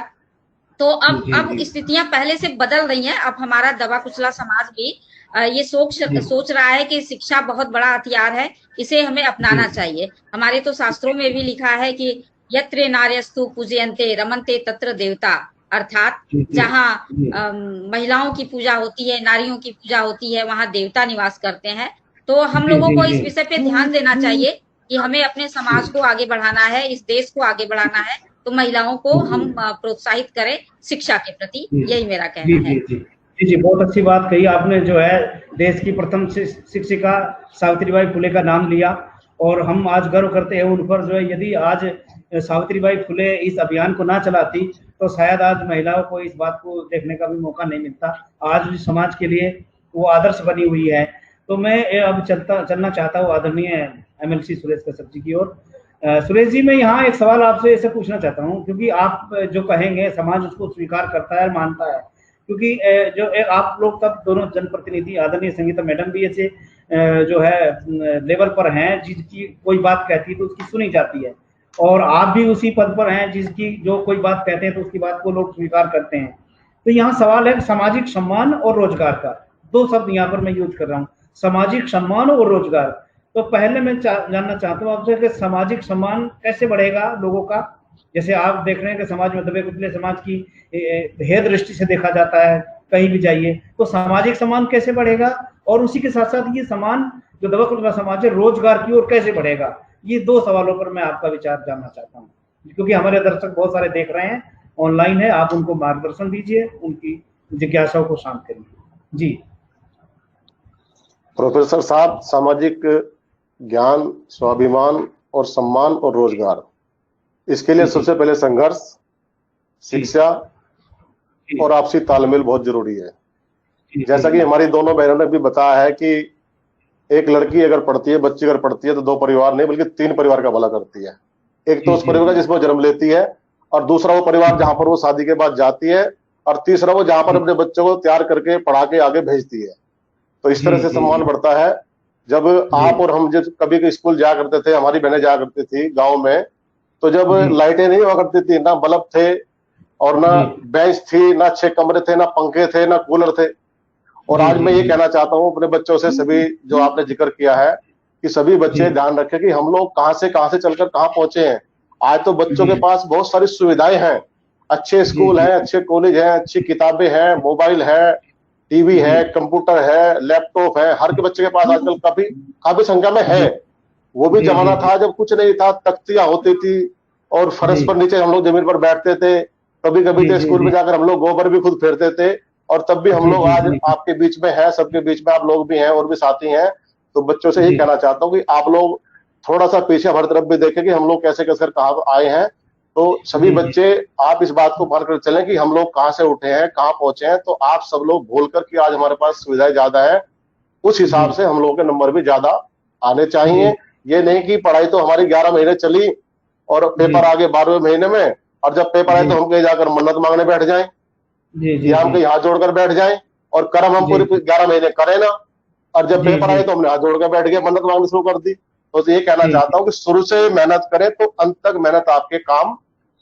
तो अब स्थितियां पहले से बदल रही हैं। अब हमारा दबा कुचला समाज भी ये सोच रहा है कि शिक्षा बहुत बड़ा हथियार है, इसे हमें अपनाना चाहिए। हमारे तो शास्त्रों में भी लिखा है कि यत्र नार्यस्तु पूजयन्ते रमन्ते तत्र देवता, अर्थात जहाँ महिलाओं की पूजा होती है, नारियों की पूजा होती है, वहां देवता निवास करते हैं। तो हम लोगों को इस विषय पे ध्यान देना चाहिए कि हमें अपने समाज को आगे बढ़ाना है, इस देश को आगे बढ़ाना है। तो महिलाओं को हम प्रोत्साहित करें शिक्षा के प्रति, यही मेरा कहना है। जी, बहुत अच्छी बात कही आपने। जो है देश की प्रथम शिक्षिका सावित्रीबाई फुले का नाम लिया और हम आज गर्व करते हैं उन पर। जो है यदि आज सावित्रीबाई फुले इस अभियान को ना चलाती तो शायद आज महिलाओं को इस बात को देखने का भी मौका नहीं मिलता। आज समाज के लिए वो आदर्श बनी हुई है। तो मैं अब चलना चाहता हूँ आदरणीय MLC सुरेश कश्यप जी की ओर। सुरेश जी, मैं यहाँ एक सवाल आपसे ऐसे पूछना चाहता हूँ, क्योंकि आप जो कहेंगे समाज उसको स्वीकार करता है, मानता है। क्योंकि जो आप लोग तब दोनों जनप्रतिनिधि आदरणीय संगीता मैडम भी ऐसे जो है लेवल पर हैं जिसकी कोई बात कहती है तो उसकी सुनी जाती है, और आप भी उसी पद पर हैं जिसकी जो कोई बात कहते हैं तो उसकी बात को लोग स्वीकार करते हैं। तो यहाँ सवाल है सामाजिक सम्मान और रोजगार का। दो शब्द यहाँ पर मैं यूज कर रहा हूँ, सामाजिक सम्मान और रोजगार। तो पहले मैं जानना चाहता हूँ आपसे कि सामाजिक सम्मान कैसे बढ़ेगा लोगों का। जैसे आप देख रहे हैं कि समाज में दबे कुचले समाज की भेद दृष्टि से देखा जाता है, कहीं भी जाइए तो सामाजिक सम्मान कैसे बढ़ेगा, और उसी के साथ साथ ये सम्मान जो दबा कुचला समाज है रोजगार की ओर कैसे बढ़ेगा। ये दो सवालों पर मैं आपका विचार जानना चाहता हूँ, क्योंकि हमारे दर्शक बहुत सारे देख रहे हैं, ऑनलाइन है, आप उनको मार्गदर्शन दीजिए, उनकी जिज्ञासाओं को शांत करिए। जी प्रोफेसर साहब, सामाजिक ज्ञान, स्वाभिमान और सम्मान और रोजगार, इसके लिए सबसे पहले संघर्ष, शिक्षा और आपसी तालमेल बहुत जरूरी है। जैसा कि हमारी दोनों बहनों ने भी बताया है कि एक लड़की अगर पढ़ती है, बच्ची अगर पढ़ती है तो 2 परिवार नहीं बल्कि 3 परिवार का भला करती है। एक तो उस परिवार का जिसमें जन्म लेती है, और दूसरा वो परिवार जहां पर वो शादी के बाद जाती है, और तीसरा वो जहां पर अपने बच्चों को तैयार करके पढ़ा के आगे भेजती है। तो इस तरह से सम्मान बढ़ता है। जब आप और हम जब कभी स्कूल जाया करते थे, हमारी बहनें जाया करती थी गाँव में, तो जब लाइटें नहीं हुआ करती थी, ना बल्ब थे और ना बेंच थी, ना 6 कमरे थे, ना पंखे थे, ना कूलर थे। और आज मैं ये कहना चाहता हूँ अपने बच्चों से, सभी जो आपने जिक्र किया है कि सभी बच्चे ध्यान रखें कि हम लोग कहां से चलकर कहां पहुंचे हैं। आज तो बच्चों के पास बहुत सारी सुविधाएं हैं, अच्छे स्कूल हैं, अच्छे कॉलेज हैं, अच्छी किताबें हैं, मोबाइल है, टीवी है, कंप्यूटर है, लैपटॉप है, हर के बच्चे के पास आजकल काफी संख्या में है। वो भी जमाना था जब कुछ नहीं था, तख्तियां होती थी और फर्श पर नीचे हम लोग जमीन पर बैठते थे। कभी कभी तो स्कूल में जाकर हम लोग गोबर भी खुद फेरते थे, और तब भी हम लोग आज आपके बीच में हैं, सबके बीच में आप लोग भी हैं और भी साथी हैं। तो बच्चों से यही कहना चाहता हूँ कि आप लोग थोड़ा सा पीछे हर तरफ भी देखें कि हम लोग कैसे कहां आए हैं, तो सभी जी, जी, बच्चे आप इस बात को मान कर चलें कि हम लोग कहाँ से उठे हैं, कहाँ पहुंचे हैं, तो आप सब लोग भूल कर कि आज हमारे पास सुविधाएं ज्यादा है, उस जी, हिसाब से हम लोगों के नंबर भी ज्यादा आने जी, चाहिए। ये नहीं कि पढ़ाई तो हमारी 11 महीने चली और जी, पेपर आ गए 12वें महीने में, और जब पेपर आए तो जी, हम कहीं जाकर मन्नत मांगने बैठ जाएं, जी, जी, या हम जी, कहीं हाथ जोड़कर बैठ जाएं, और कर्म हम जी, पूरे 11 महीने करें ना, और जब जी, पेपर जी, आए तो हमने हाथ जोड़कर बैठ गए, मन्नत मांगनी शुरू कर दी। तो ये कहना जी, चाहता हूँ कि शुरू से मेहनत करें तो अंत तक मेहनत आपके काम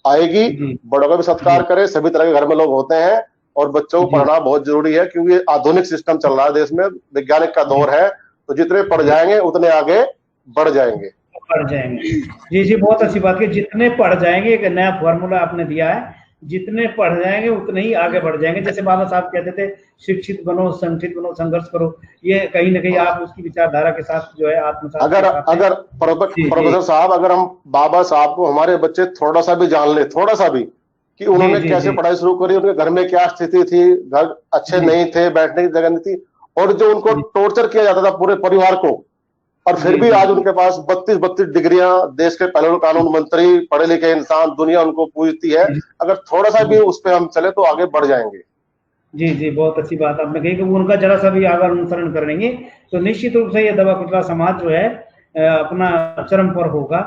आएगी। जी, बड़ों का भी जी, सत्कार करें, सभी तरह के घर में लोग होते हैं, और बच्चों को जी, पढ़ना बहुत जरूरी है, क्योंकि आधुनिक सिस्टम चल रहा है देश में, वैज्ञानिक का जी, दौर है, तो जितने पढ़ जी, जाएंगे उतने आगे बढ़ जाएंगे। पढ़ जाएंगे। जी, जी, बहुत अच्छी बात है। जितने पढ़ जाएंगे, एक नया फॉर्मूला आपने दिया है, जितने पढ़ जाएंगे उतने ही आगे बढ़ जाएंगे। जैसे बाबा साहब कहते थे, शिक्षित बनो, संगठित बनो, संघर्ष करो। ये कहीं ना कहीं हाँ। आप उसकी विचारधारा के साथ जो है आत्मसात अगर कर पाते हैं। अगर जी, जी, प्रोफेसर साहब, अगर हम बाबा साहब को, हमारे बच्चे थोड़ा सा भी जान ले, थोड़ा सा भी, कि जी, उन्होंने जी, कैसे जी, पढ़ाई शुरू करी, उनके घर में क्या स्थिति थी, घर अच्छे जी, नहीं थे, बैठने की जगह नहीं थी, और जो उनको जी, टॉर्चर किया जाता था पूरे परिवार को, और फिर जी, भी जी, आज उनके पास 32-32 डिग्रियां, देश के पहले कानून मंत्री, पढ़े लिखे इंसान, दुनिया उनको पूजती है। जी, अगर थोड़ा सा भी जी, उस पर हम चले तो आगे बढ़ जाएंगे। जी, जी, बहुत अच्छी बात आपने कही कि वो उनका जरा सा भी अगर अनुसरण करेंगे तो निश्चित रूप से ये दवा कुचला समाज जो है अपना चरम पर होगा।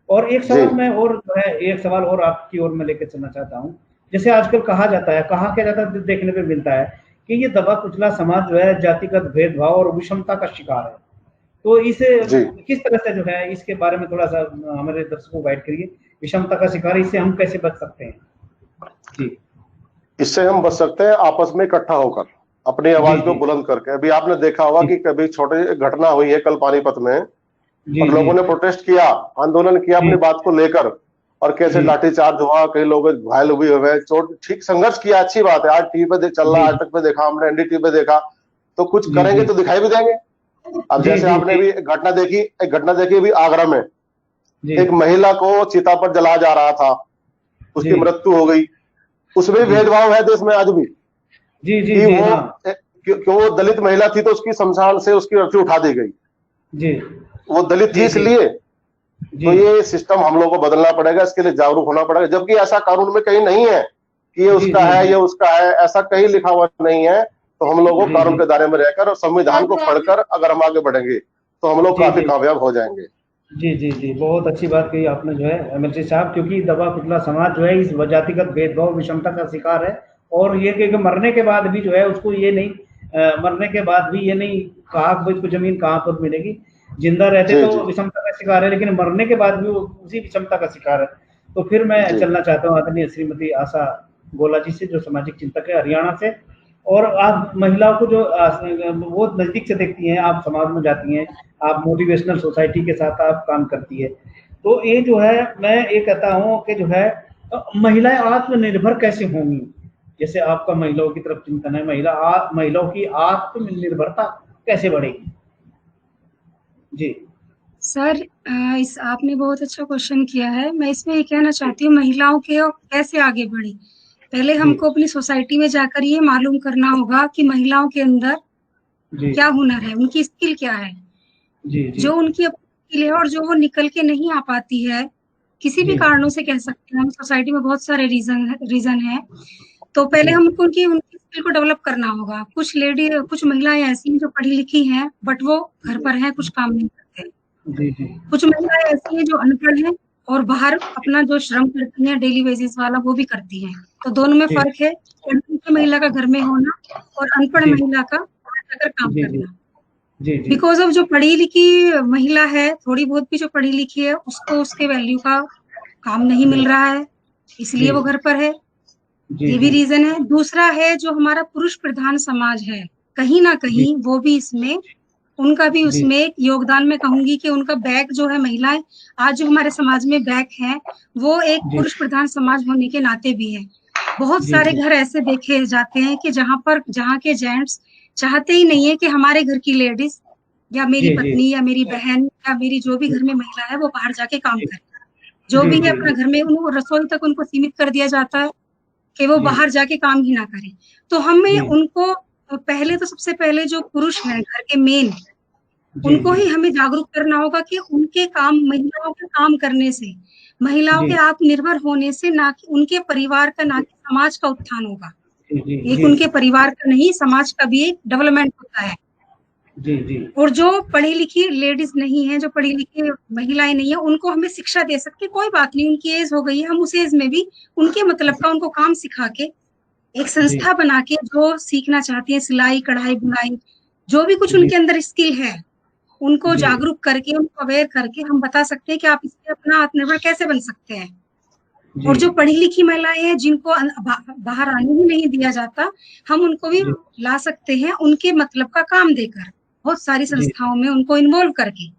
और एक जी, सवाल मैं और जो है, एक सवाल और आपकी ओर में लेकर चलना चाहता हूँ। जैसे आजकल कहा जाता है, कहा क्या जाता है, देखने पे मिलता है कि ये दवा कुचला समाज जो है जातिगत भेदभाव और विषमता का शिकार है। तो इसे जी। किस तरह से जो है इसके बारे में थोड़ा सा हमारे दर्शकों को गाइड करिए। विषमता का शिकार, इससे हम कैसे बच सकते हैं? जी, इससे हम बच सकते हैं आपस में इकट्ठा होकर, अपनी जी, आवाज को जी, बुलंद करके। अभी आपने देखा होगा जी, कि कभी छोटी घटना हुई है कल पानीपत में, जी, और जी, लोगों ने प्रोटेस्ट किया, आंदोलन किया जी, अपनी बात को लेकर, और कैसे जी, लाठीचार्ज हुआ, कई लोग घायल हुए हुए, चोट, ठीक, संघर्ष किया, अच्छी बात है। आज टीवी पे चल रहा, जी, आज तक पे देखा हमने, एनडीटीवी पे देखा, तो कुछ जी, करेंगे जी, तो दिखाई भी देंगे। अब जी, जैसे जी, आपने जी, भी एक घटना देखी अभी आगरा में, जी, एक महिला को चिता पर जलाया जा रहा था, जी, उसकी मृत्यु हो गई। उसमें भी जी, भेदभाव है देश में आज भी, जी, जी, कि जी, वो हाँ, क्यों वो दलित महिला थी तो उसकी शमशान से उसकी अर्थी उठा दी गई, जी, वो दलित थी जी, जी, इसलिए। जी, तो ये सिस्टम हम लोगों को बदलना पड़ेगा, इसके लिए जागरूक होना पड़ेगा, जबकि ऐसा कानून में कहीं नहीं है कि ये जी, उसका जी, है, जी, ये उसका है, ऐसा कहीं लिखा हुआ नहीं है। तो हम लोगों को जी, कानून जी, के दायरे में रहकर और संविधान को पढ़कर अगर हम आगे बढ़ेंगे तो हम लोग जी, काफी जी, कामयाब हो जाएंगे। जी, जी, जी, बहुत अच्छी बात कही आपने जो है एमएलसी साहब, क्योंकि दबा कुचला समाज जो है इस जातिगत भेदभाव विषमता का शिकार है। और ये कि मरने के बाद भी जो है उसको ये नहीं मरने के बाद भी ये नहीं कहा कि इसको जमीन कहाँ पर मिलेगी। जिंदा रहते जी, तो जी, विषमता का शिकार है, लेकिन मरने के बाद भी वो उसी विषमता का शिकार है। तो फिर मैं जी, चलना चाहता हूँ आदरणीय श्रीमती आशा गोला जी से, जो सामाजिक चिंतक है हरियाणा से। और आप महिलाओं को जो वो नजदीक से देखती हैं, आप समाज में जाती हैं, आप मोटिवेशनल सोसाइटी के साथ आप काम करती है। तो ये जो है मैं ये कहता हूँ कि जो है महिलाएं आत्मनिर्भर कैसे होंगी? जैसे आपका महिलाओं की तरफ चिंतन है, महिलाओं की आत्मनिर्भरता कैसे बढ़ेगी? जी, सर, इस आपने बहुत अच्छा क्वेश्चन किया है। मैं इसमें ये कहना चाहती हूँ, महिलाओं के कैसे आगे बढ़े। पहले जी, हमको अपनी सोसाइटी में जाकर ये मालूम करना होगा कि महिलाओं के अंदर जी, क्या हुनर है, उनकी स्किल क्या है, जी, जी, जो उनकी स्किल है और जो वो निकल के नहीं आ पाती है, किसी भी जी, कारणों से कह सकते हैं हम। सोसाइटी में बहुत सारे रीजन है। तो पहले जी, हमको उनकी उनकी स्किल को डेवलप करना होगा। कुछ महिलाएं ऐसी हैं जो पढ़ी लिखी हैं, बट वो घर पर हैं, कुछ काम नहीं करते। जी, जी, कुछ महिलाएं ऐसी हैं जो अनपढ़ हैं और बाहर अपना जो श्रम करती हैं डेली बेसिस वाला, वो भी करती हैं। तो दोनों में जी, फर्क है, पढ़ी लिखी महिला का घर में होना और अनपढ़ जी, महिला का बाहर जाकर काम जी, जी, करना। जी, जी, बिकॉज ऑफ जो पढ़ी लिखी महिला है, थोड़ी बहुत भी जो पढ़ी लिखी है, उसको उसके वैल्यू का काम नहीं मिल रहा है, जी, इसलिए वो घर पर है। जी, ये भी जी, रीजन है। दूसरा है जो हमारा पुरुष प्रधान समाज है, कहीं ना जी, कहीं वो भी इसमें, उनका भी जी, उसमें एक योगदान मैं कहूंगी कि उनका बैक जो है, महिलाएं आज जो हमारे समाज में बैक है, वो एक जी, पुरुष प्रधान समाज होने के नाते भी है। बहुत जी, सारे जी, घर ऐसे देखे जाते हैं कि जहाँ के जेंट्स चाहते ही नहीं है कि हमारे घर की लेडीज या मेरी जी, जी, पत्नी या मेरी बहन या मेरी जो भी घर में महिला है वो बाहर जाके काम जी, करे। जो जी, भी है जी, अपना घर में, उनको रसोई तक उनको सीमित कर दिया जाता है कि वो जी, बाहर जाके काम ही ना करें। तो हमें जी, उनको पहले, तो सबसे पहले जो पुरुष हैं घर के मेन, उनको ही हमें जागरूक करना होगा कि उनके काम, महिलाओं के काम करने से, महिलाओं के आत्मनिर्भर होने से, ना कि उनके परिवार का, ना कि समाज का उत्थान होगा। एक उनके परिवार का नहीं, समाज का भी एक डेवलपमेंट होता है। जी जी। और जो पढ़ी लिखी लेडीज नहीं है, जो पढ़ी लिखी महिलाएं नहीं है, उनको हमें शिक्षा दे सकते, कोई बात नहीं, उनकी एज हो गई है, हम उस एज में भी उनके मतलब का उनको काम सिखा के, एक संस्था बना के, जो सीखना चाहती है सिलाई, कढ़ाई, बुनाई, जो भी कुछ उनके अंदर स्किल है, उनको जागरूक करके, उनको अवेयर करके हम बता सकते हैं कि आप इससे अपना आत्मनिर्भर कैसे बन सकते हैं। और जो पढ़ी लिखी महिलाएं हैं, जिनको बाहर आने ही नहीं दिया जाता, हम उनको भी ला सकते हैं, उनके मतलब का काम देकर, बहुत सारी संस्थाओं में उनको इन्वॉल्व करके।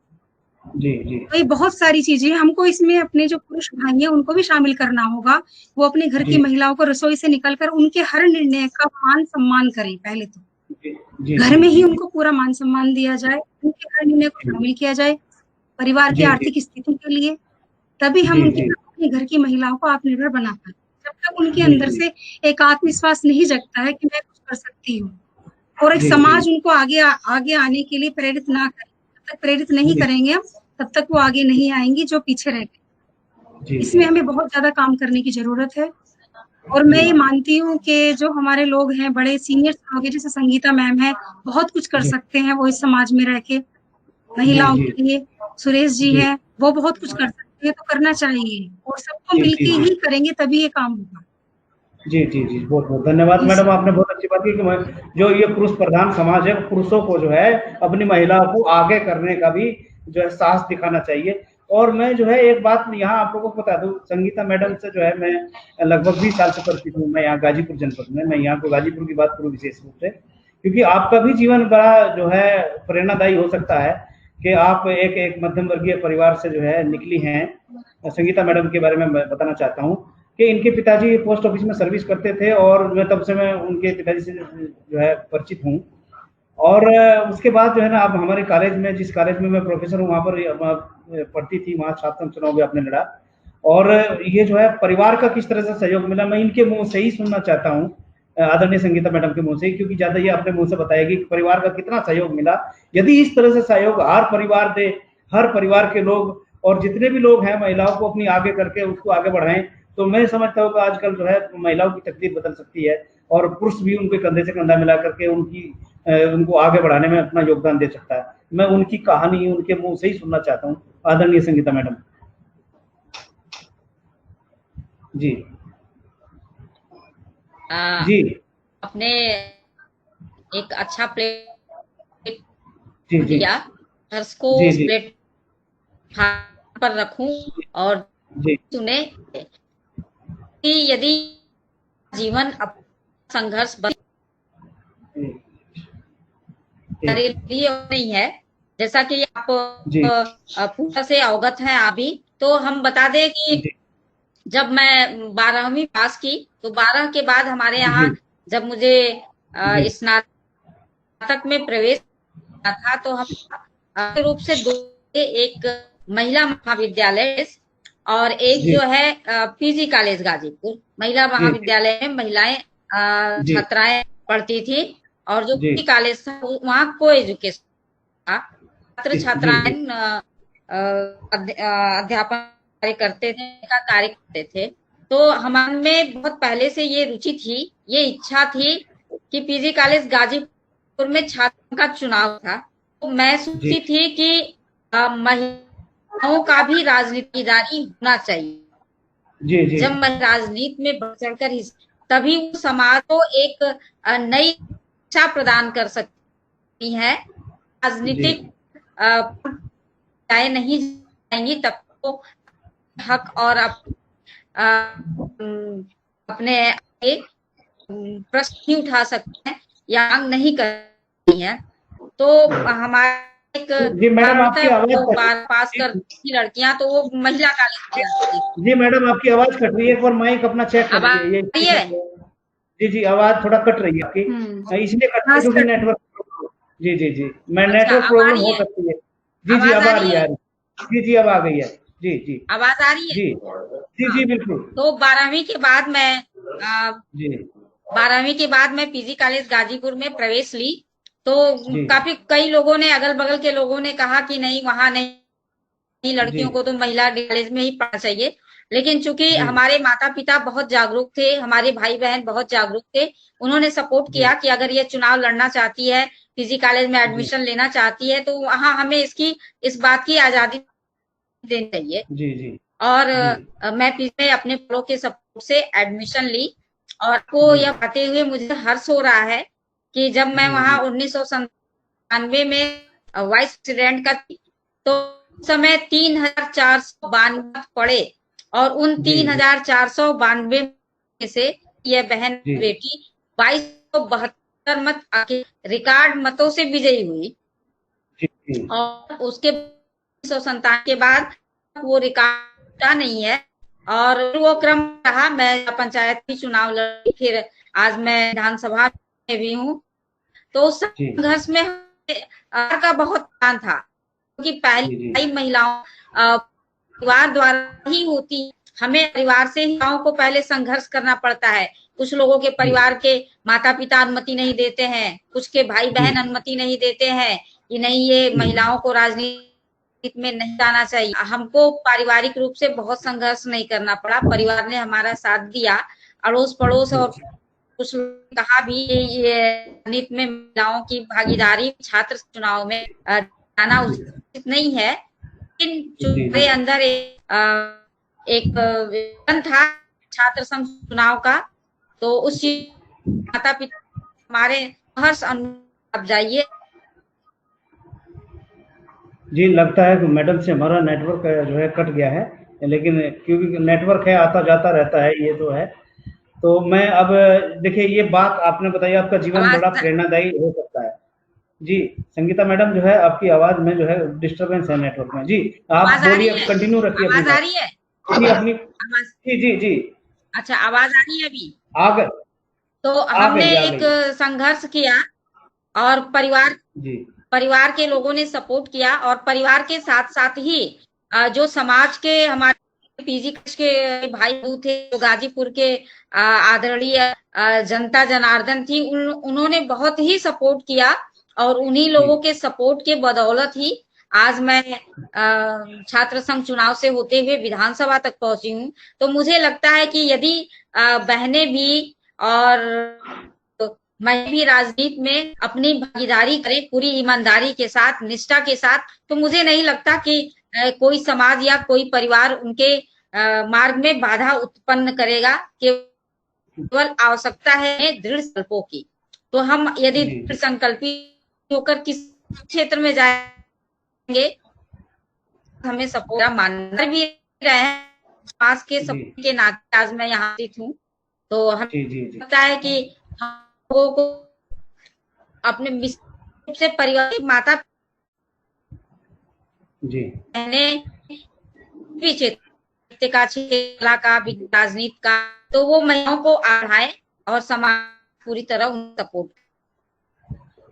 जी जी। तो ये बहुत सारी चीजें हमको इसमें, अपने जो पुरुष भाई हैं उनको भी शामिल करना होगा। वो अपने घर की महिलाओं को रसोई से निकलकर उनके हर निर्णय का मान सम्मान करें। पहले तो घर में ही उनको पूरा मान सम्मान दिया जाए, उनके हर निर्णय को शामिल किया जाए परिवार की आर्थिक स्थिति के लिए, तभी हम उनके अपने घर की महिलाओं को आत्मनिर्भर बना पाए। जब तक उनके अंदर से एक आत्मविश्वास नहीं जगता है कि मैं कुछ कर सकती हूँ, और एक समाज उनको आगे आने के लिए प्रेरित ना करे, जब तक प्रेरित नहीं करेंगे हम, तब तक वो आगे नहीं आएंगी जो पीछे रह गए। इसमें हमें बहुत ज्यादा काम करने की जरूरत है। और मैं ये मानती हूँ कि जो हमारे लोग हैं, बड़े सीनियर लोग हैं, जैसे संगीता मैम है, बहुत कुछ कर सकते हैं वो इस समाज में रह के महिलाओं के लिए। सुरेश जी हैं, वो बहुत कुछ कर सकते हैं, तो करना चाहिए, और सबको मिलके ही करेंगे तभी ये काम होगा। जी जी जी, बहुत बहुत धन्यवाद मैडम, आपने बहुत अच्छी बात की कि जो ये पुरुष प्रधान समाज है, पुरुषों को जो है अपनी महिलाओं को आगे करने का भी जो है साहस दिखाना चाहिए। और मैं जो है एक बात यहाँ आप लोगों को बता दूं, संगीता मैडम से जो है मैं लगभग 20 साल से परिचित हूँ। मैं यहाँ गाजीपुर जनपद में, मैं यहाँ को गाजीपुर की बात करूँ विशेष रूप से, क्योंकि आपका भी जीवन बड़ा जो है प्रेरणादायी हो सकता है कि आप एक मध्यम वर्गीय परिवार से जो है निकली हैं। संगीता मैडम के बारे में मैं बताना चाहता हूँ कि इनके पिताजी पोस्ट ऑफिस में सर्विस करते थे, और मैं तब से मैं उनके पिताजी से जो है परिचित हूँ। और उसके बाद जो है ना, अब हमारे कॉलेज में, जिस कॉलेज में मैं प्रोफेसर हूँ, वहाँ पर पढ़ती थी, वहाँ छात्र चुनाव भी आपने लड़ा। और ये जो है परिवार का किस तरह से सहयोग मिला, मैं इनके मुंह से ही सुनना चाहता हूँ, आदरणीय संगीता मैडम के मुंह से, क्योंकि ज्यादा ये अपने मुंह से बताएगी कि परिवार का कितना सहयोग मिला। यदि इस तरह से सहयोग हर परिवार दे, हर परिवार के लोग और जितने भी लोग हैं महिलाओं को अपनी आगे करके उसको आगे बढ़ाएं, तो मैं समझता हूँ कि आजकल जो है महिलाओं की तकदीर बदल सकती है, और पुरुष भी उनके कंधे से कंधा मिला करके उनको आगे बढ़ाने में अपना योगदान दे सकता है। मैं उनकी कहानी उनके मुंह से ही सुनना चाहता हूँ, आदरणीय संगीता मैडम जी। जी अपने एक अच्छा प्लेट दिया, को प्लेट पर रखूं और सुने कि यदि जीवन संघर्ष नहीं है, जैसा कि आप पूरा से अवगत हैं आप भी, तो हम बता दें कि जब मैं 12वीं पास की, तो 12 के बाद हमारे यहाँ जब मुझे स्नातक में प्रवेश था, तो हम रूप से एक महिला महाविद्यालय और एक जो है पीजी कॉलेज गाजीपुर महिला महाविद्यालय में महिलाएं छात्राएं पढ़ती थी, और जो पीजी कॉलेज था वहाँ को एजुकेशन था, छात्र छात्राएं अध्यापन करते थे। तो हमारे में बहुत पहले से ये रुचि थी, ये इच्छा थी कि पीजी कॉलेज गाजीपुर में छात्रों का चुनाव था, तो मैं सोचती थी कि महिलाओं का भी राजनीतिदारी होना चाहिए। जब मैं राजनीति में बढ़ चढ़कर तभी वो समाज को एक नई शिक्षा प्रदान कर सकती है। राजनीतिक नहीं जाएंगी तब तो हक और अपने प्रश्न नहीं उठा सकते हैं या मांग नहीं करती है। तो हमारे पास करती लड़कियां, तो वो महिला कॉलेज। जी मैडम, आपकी आवाज कट रही है, एक बार माइक अपना चेक कर लीजिए। जी आवाज थोड़ा कट रही है आपकी, इसलिए कट रही है क्योंकि नेटवर्क। जी मैं नेटवर्क प्रॉब्लम हो सकती है। जी अब आ रही है। जी अब आ गई है। जी आवाज आ रही है। जी बिल्कुल। तो 12वीं के बाद मैं 12वीं के बाद मैं पीजी कॉलेज गाजीपुर में प्रवेश ली, तो जी काफी कई लोगों ने, अगल बगल के लोगों ने कहा कि नहीं, वहां नहीं, जी लड़कियों को तो महिला कॉलेज में ही पढ़ना चाहिए। लेकिन चूंकि जी हमारे माता पिता बहुत जागरूक थे, हमारे भाई बहन बहुत जागरूक थे, उन्होंने सपोर्ट जी किया कि अगर ये चुनाव लड़ना चाहती है, पीजी कॉलेज में जी एडमिशन लेना चाहती है, तो वहां हमें इस बात की आजादी देनी चाहिए। जी जी और जी मैं पीछे अपने प्रो के सपोर्ट से एडमिशन ली। और को जी यह पाते हुए मुझे हर्ष हो रहा है कि जब मैं जी वहां जी 1997 में वाइस प्रेसिडेंट का थी, तो उस समय 3,492 पड़े, और उन जी जी 3,492 में से यह बहन जी बेटी 2272 मत आके रिकॉर्ड मतों से विजयी हुई। जी जी और उसके 1997 के बाद वो रिकॉर्ड नहीं है, और वो क्रम रहा। मैं पंचायती चुनाव लड़ी, फिर आज मैं विधानसभा में भी हूँ। तो उस जी संघर्ष में का बहुत ध्यान था, क्योंकि जी जी पहली महिलाओं परिवार द्वारा ही होती। हमें परिवार से ही महिलाओं को पहले संघर्ष करना पड़ता है। कुछ लोगों के जी परिवार के माता पिता अनुमति नहीं देते हैं, कुछ के भाई जी बहन अनुमति नहीं देते हैं कि नहीं, ये जी महिलाओं को राजनीति में नहीं जाना चाहिए। हमको पारिवारिक रूप से बहुत संघर्ष नहीं करना पड़ा, परिवार ने हमारा साथ दिया। अड़ोस पड़ोस और कुछ लोगों ने कहा भी ये राजनीति में महिलाओं की भागीदारी छात्र चुनाव में जाना उचित नहीं है। लेकिन जो जी मेरे अंदर एक विजन था छात्र संघ चुनाव का, तो उस माता पिता हमारे हर्ष आप जाइए। जी लगता है कि मैडम से हमारा नेटवर्क जो है कट गया है, लेकिन क्योंकि नेटवर्क है आता जाता रहता है, ये तो है। तो मैं अब देखिए, ये बात आपने बताई, आपका जीवन बड़ा आवाज प्रेरणादायी हो सकता है। जी संगीता मैडम, जो है आपकी आवाज में जो है डिस्टरबेंस है नेटवर्क में। जी आप आवाज आ रही बोलिए, है? कंटिन्यू रखिए अपनी आवाज आ बात। रही है? जी अपनी, आवाज, जी जी जी अच्छा, आवाज आ रही है अभी? आ गए, तो आ हमने गई आ एक गई। संघर्ष किया, और जी परिवार के लोगों ने सपोर्ट किया, और परिवार के साथ साथ ही जो समाज के हमारे पीजी के भाई बहू थे, जो गाजीपुर के आदरणीय जनता जनार्दन थी, उन्होंने बहुत ही सपोर्ट किया। और उन्हीं जी लोगों के सपोर्ट के बदौलत ही आज मैं छात्र संघ चुनाव से होते हुए विधानसभा तक पहुंची हूँ। तो मुझे लगता है कि यदि बहनें भी और मैं भी राजनीति में अपनी भागीदारी करें पूरी ईमानदारी के साथ, निष्ठा के साथ, तो मुझे नहीं लगता कि कोई समाज या कोई परिवार उनके मार्ग में बाधा उत्पन्न करेगा। केवल आवश्यकता है दृढ़ संकल्पों की। तो हम यदि जी दृढ़ संकल्पी होकर किस क्षेत्र में जाएंगे, हमें सपोर्ट मानना भी रहे हैं, समाज के जी सपोर्ट के नाते आज मैं यहाँ स्थित हूँ। तो हमें जी जी जी लगता है कि हम लोगों को अपने रूप से परिवार के माता जी बहने भी क्षेत्र का, क्षेत्र का, राजनीति का, तो वो महिलाओं को बढ़ाए और समाज पूरी तरह उन सपोर्ट।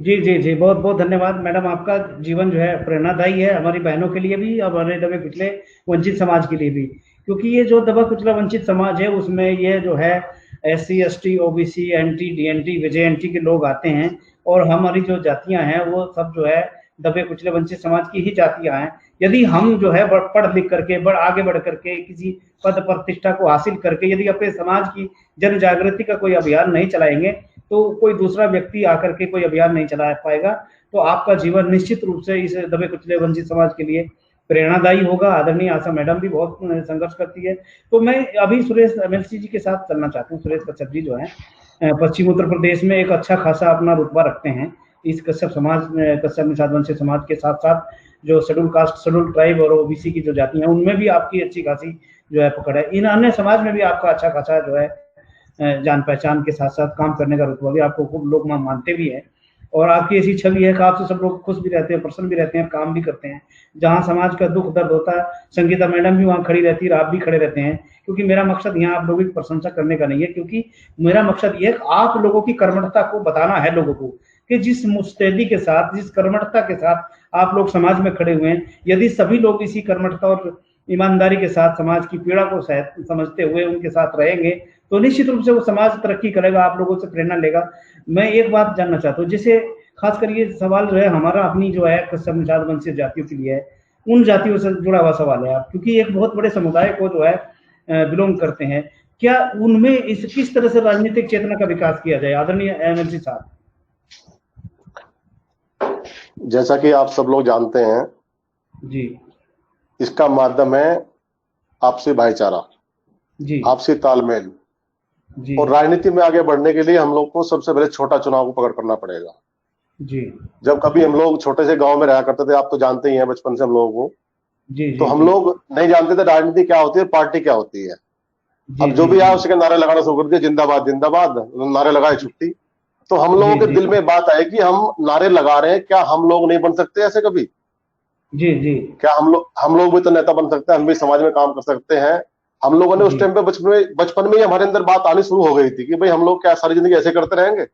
जी जी जी बहुत बहुत धन्यवाद मैडम। आपका जीवन जो है प्रेरणादायी है, हमारी बहनों के लिए भी और हमारे दबे कुचले वंचित समाज के लिए भी। क्योंकि ये जो दबा कुचला वंचित समाज है, उसमें ये जो है SC ST OBC NT DNT VJNT के लोग आते हैं, और हमारी जो जातियां हैं वो सब जो है दबे कुचले वंचित समाज की ही जातियां हैं। यदि हम जो है पढ़ लिख करके आगे बढ़ करके किसी पद प्रतिष्ठा को हासिल करके यदि अपने समाज की जन जागृति का कोई अभियान नहीं चलाएंगे, तो कोई दूसरा व्यक्ति आकर के कोई अभियान नहीं चला पाएगा। तो आपका जीवन निश्चित रूप से इस दबे कुचले वंचित समाज के लिए प्रेरणादायी होगा। आदरणीय आशा मैडम भी बहुत संघर्ष करती है। तो मैं अभी सुरेश MLC जी के साथ चलना चाहता हूँ। सुरेश कश्यप जी जो है पश्चिम उत्तर प्रदेश में एक अच्छा खासा अपना रुतबा रखते हैं। इस कश्यप समाज, कश्यप निषाद वंचित समाज के साथ साथ जो शेड्यूल कास्ट, शेड्यूल ट्राइब और OBC की जो जाति हैं, उनमें भी आपकी अच्छी खासी जो है पकड़ है। इन अन्य समाज में भी आपका अच्छा खासा जो है जान पहचान के साथ साथ काम करने का रुतबा भी आपको खूब लोग मानते भी है। और आपकी ऐसी छवि है कि आपसे सब लोग खुश भी रहते हैं, प्रसन्न भी रहते हैं, काम भी करते हैं। जहाँ समाज का दुख दर्द होता है, संगीता मैडम भी वहाँ खड़ी रहती है, आप भी खड़े रहते हैं। क्योंकि मेरा मकसद यहाँ आप लोगों की प्रशंसा करने का नहीं है, क्योंकि मेरा मकसद ये है कि आप लोगों की कर्मठता को बताना है लोगों को, कि जिस मुस्तैदी के साथ, जिस कर्मठता के साथ आप लोग समाज में खड़े हुए हैं, यदि सभी लोग इसी कर्मठता और ईमानदारी के साथ समाज की पीड़ा को समझते हुए उनके साथ रहेंगे, तो निश्चित रूप से वो समाज तरक्की करेगा, आप लोगों से प्रेरणा लेगा। मैं एक बात जानना चाहता हूँ, जैसे खासकर ये सवाल जो है हमारा अपनी जो है संचार वंशीय जातियों के लिए है, उन जातियों से जुड़ा हुआ सवाल है आप, क्योंकि एक बहुत बड़े समुदाय को जो है बिलोंग करते हैं, क्या उनमें इस किस तरह से राजनीतिक चेतना का विकास किया जाए आदरणीय एमएलसी साहब? जैसा कि आप सब लोग जानते हैं जी, इसका माध्यम है आपसी भाईचारा, जी, आपसी तालमेल। जी, और राजनीति में आगे बढ़ने के लिए हम लोग को सबसे पहले छोटा चुनाव को पकड़ करना पड़ेगा। जी, जब कभी हम लोग छोटे से गांव में रहा करते थे, आप तो जानते ही हैं बचपन से हम लोगों को, जी, तो हम लोग नहीं जानते थे राजनीति क्या होती है, पार्टी क्या होती है। अब जो भी आया उसके नारे लगाना शुरू कर दिया, जिंदाबाद जिंदाबाद, नारे लगाए छुट्टी। तो हम लोगों के दिल में बात आई कि हम नारे लगा रहे हैं, क्या हम लोग नहीं बन सकते ऐसे कभी? जी, जी, क्या हम लोग भी तो नेता बन सकते हैं, हम भी समाज में काम कर सकते हैं। हम लोगों ने उस टाइम पे बचपन में ही हमारे अंदर बात आनी शुरू हो गई थी कि भाई हम लोग क्या सारी जिंदगी ऐसे करते रहेंगे?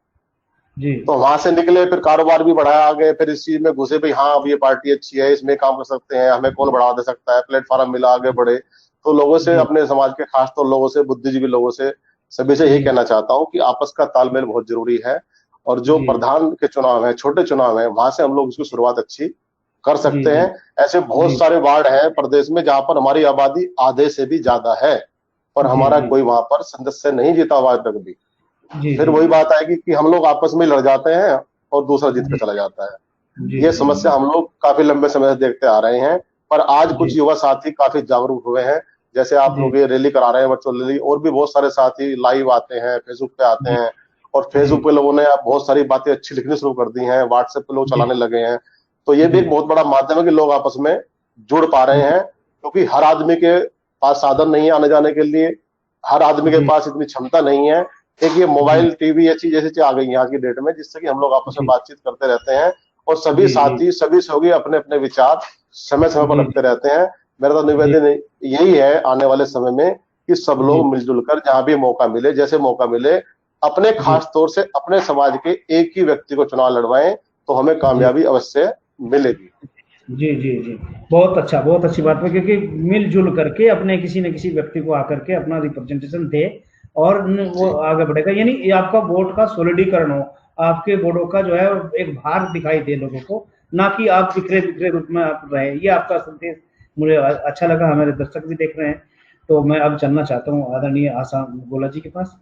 जी, तो वहां से निकले, फिर कारोबार भी बढ़ाया आगे, फिर इस चीज में घुसे, भाई हाँ अब ये पार्टी अच्छी है, इसमें काम कर सकते हैं, हमें कौन बढ़ा दे सकता है, प्लेटफॉर्म मिला, आगे बढ़े। तो लोगों से, अपने समाज के खासतौर लोगों से, बुद्धिजीवी लोगों से, सभी से यही कहना चाहता हूँ कि आपस का तालमेल बहुत जरूरी है। और जो प्रधान के चुनाव है, छोटे चुनाव है, वहां से हम लोग इसकी शुरुआत अच्छी कर सकते हैं। ऐसे बहुत सारे वार्ड हैं प्रदेश में जहां पर हमारी आबादी आधे से भी ज्यादा है और हमारा कोई वहां पर सदस्य नहीं जीता हुआ तक भी। फिर वही बात आएगी कि हम लोग आपस में लड़ जाते हैं और दूसरा जीत के चला जाता है। ये समस्या हम लोग काफी लंबे समय से देखते आ रहे हैं, पर आज कुछ युवा साथी काफी जागरूक हुए हैं। जैसे आप लोग ये रैली करा रहे हैं, वर्चुअल रैली, और भी बहुत सारे साथी लाइव आते हैं, फेसबुक पे आते हैं, और फेसबुक पे लोगों ने बहुत सारी बातें अच्छी लिखनी शुरू कर दी हैं, व्हाट्सएप पे लोग चलाने लगे हैं। तो ये भी एक बहुत बड़ा माध्यम है कि लोग आपस में जुड़ पा रहे हैं, क्योंकि हर आदमी के पास साधन नहीं है आने जाने के लिए, हर आदमी के पास इतनी क्षमता नहीं है। एक ये मोबाइल, टीवी, ऐसी जैसी चीज आ गई यहाँ की डेट में, जिससे कि हम लोग आपस में बातचीत करते रहते हैं और सभी साथी, सभी सहयोगी अपने अपने विचार समय समय पर रखते रहते हैं। मेरा तो निवेदन यही है आने वाले समय में कि सब लोग मिलजुल कर जहां भी मौका मिले, जैसे मौका मिले, अपने खास तौर से अपने समाज के एक ही व्यक्ति को चुनाव लड़वाएं, तो हमें कामयाबी अवश्य मिलेगी। जी, जी, जी, बहुत अच्छा, बहुत अच्छी बात है, क्योंकि मिलजुल करके अपने किसी न किसी व्यक्ति को आकर के अपना रिप्रेजेंटेशन दे और वो आगे बढ़ेगा। यानी आपका वोट का सोलिडीकरण हो, आपके वोटों का जो है एक भार दिखाई दे लोगों को, ना कि आप बिखरे रूप में आप रहे। ये आपका संदेश मुझे अच्छा लगा, हमारे दर्शक भी देख रहे हैं। तो मैं अब चलना चाहता हूँ आदरणीय आशा गोला जी के पास।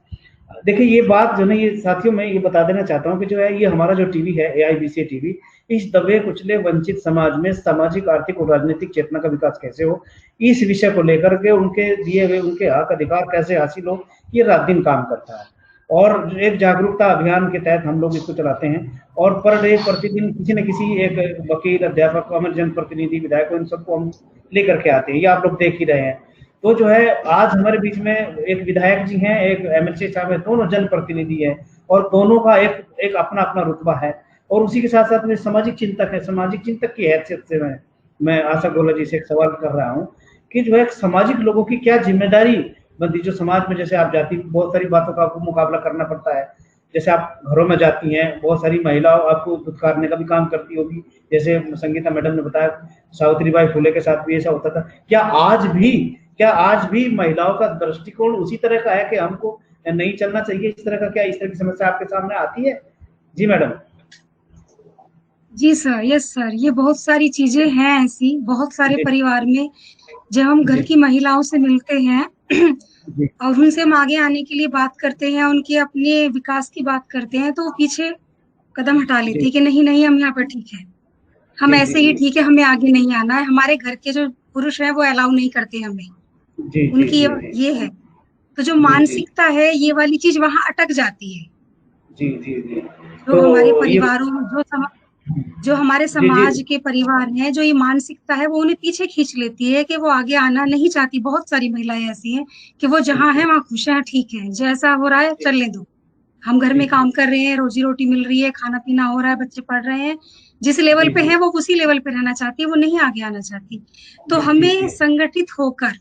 देखिए ये बात जो है, ये साथियों मैं ये बता देना चाहता हूँ कि जो है ये हमारा जो टीवी है, AIBC टीवी, इस दबे कुचले वंचित समाज में सामाजिक, आर्थिक और राजनीतिक चेतना का विकास कैसे हो, इस विषय को लेकर के उनके दिए हुए उनके हक अधिकार कैसे हासिल हो, ये रात दिन काम करता है। और एक जागरूकता अभियान के तहत हम लोग इसको चलाते हैं और पर डे प्रतिदिन किसी न किसी एक वकील, अध्यापक, अमर जनप्रतिनिधि, विधायक, इन सबको हम लेकर के आते हैं। ये आप लोग देख ही रहे हैं। तो जो है आज हमारे बीच में एक विधायक जी हैं, एक MLC साहब है, दोनों जनप्रतिनिधि हैं और दोनों का एक अपना अपना रुतबा है। और उसी के साथ साथ में सामाजिक चिंतक है। सामाजिक चिंतक की हैसियत से मैं आशा गोला जी से एक सवाल कर रहा हूँ कि जो है सामाजिक लोगों की क्या जिम्मेदारी बनती, जो समाज में जैसे आप जाती बहुत सारी बातों का आपको मुकाबला करना पड़ता है। जैसे आप घरों में जाती हैं, बहुत सारी महिलाओं आपको दुत्कारने का भी काम करती होगी, जैसे संगीता मैडम ने बताया, सावित्रीबाई फुले के साथ भी ऐसा होता था। क्या आज भी महिलाओं का दृष्टिकोण उसी तरह का है कि हमको नहीं चलना चाहिए इस तरह का? क्या इस तरह की समस्या आपके सामने आती है? जी मैडम। जी सर, यस सर, ये बहुत सारी चीजें हैं ऐसी, बहुत सारे परिवार में जब हम घर की महिलाओं से मिलते हैं और उनसे हम आगे आने के लिए बात करते हैं, उनके अपने विकास की बात करते हैं, तो वो पीछे कदम हटा लेती है कि नहीं नहीं हम यहाँ पर ठीक है, हम ऐसे ही ठीक है, हमें आगे नहीं आना है। हमारे घर के जो पुरुष हैं वो अलाउ नहीं करते हमें, उनकी ये है। तो जो मानसिकता है ये वाली चीज वहां अटक जाती है। जो हमारे परिवारों, जो हमारे समाज के परिवार हैं, जो ये मानसिकता है वो उन्हें पीछे खींच लेती है कि वो आगे आना नहीं चाहती। बहुत सारी महिलाएं ऐसी हैं कि वो जहाँ है वहाँ खुश है, ठीक है, जैसा हो रहा है चलने दो, हम घर में काम कर रहे हैं, रोजी रोटी मिल रही है, खाना पीना हो रहा है, बच्चे पढ़ रहे हैं, जिस लेवल पे है वो उसी लेवल पे रहना चाहती है, वो नहीं आगे आना चाहती। तो हमें संगठित होकर,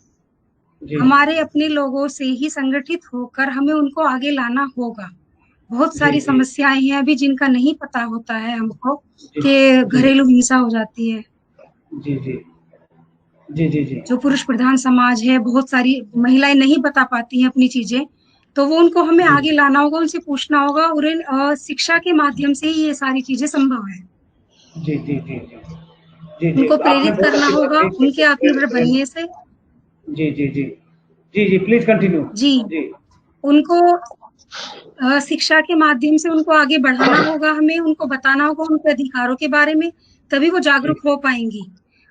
हमारे अपने लोगों से ही संगठित होकर हमें उनको आगे लाना होगा। बहुत सारी समस्याएं हैं अभी जिनका नहीं पता होता है हमको कि घरेलू हिंसा हो जाती है। जी। जो पुरुष प्रधान समाज है, बहुत सारी महिलाएं नहीं बता पाती हैं अपनी चीजें, तो वो उनको हमें आगे लाना होगा, उनसे पूछना होगा, और शिक्षा के माध्यम से ही ये सारी चीजें संभव है। जी जी जी जी जी जी उनको आपने प्रेरित बहुत करना अच्छी बात होगा कही उनके आत्मनिर्भर बनने से। जी जी जी जी जी प्लीज कंटिन्यू। जी, जी उनको शिक्षा के माध्यम से उनको आगे बढ़ाना होगा, हमें उनको बताना होगा उनके अधिकारों के बारे में, तभी वो जी जागरूक हो पाएंगी।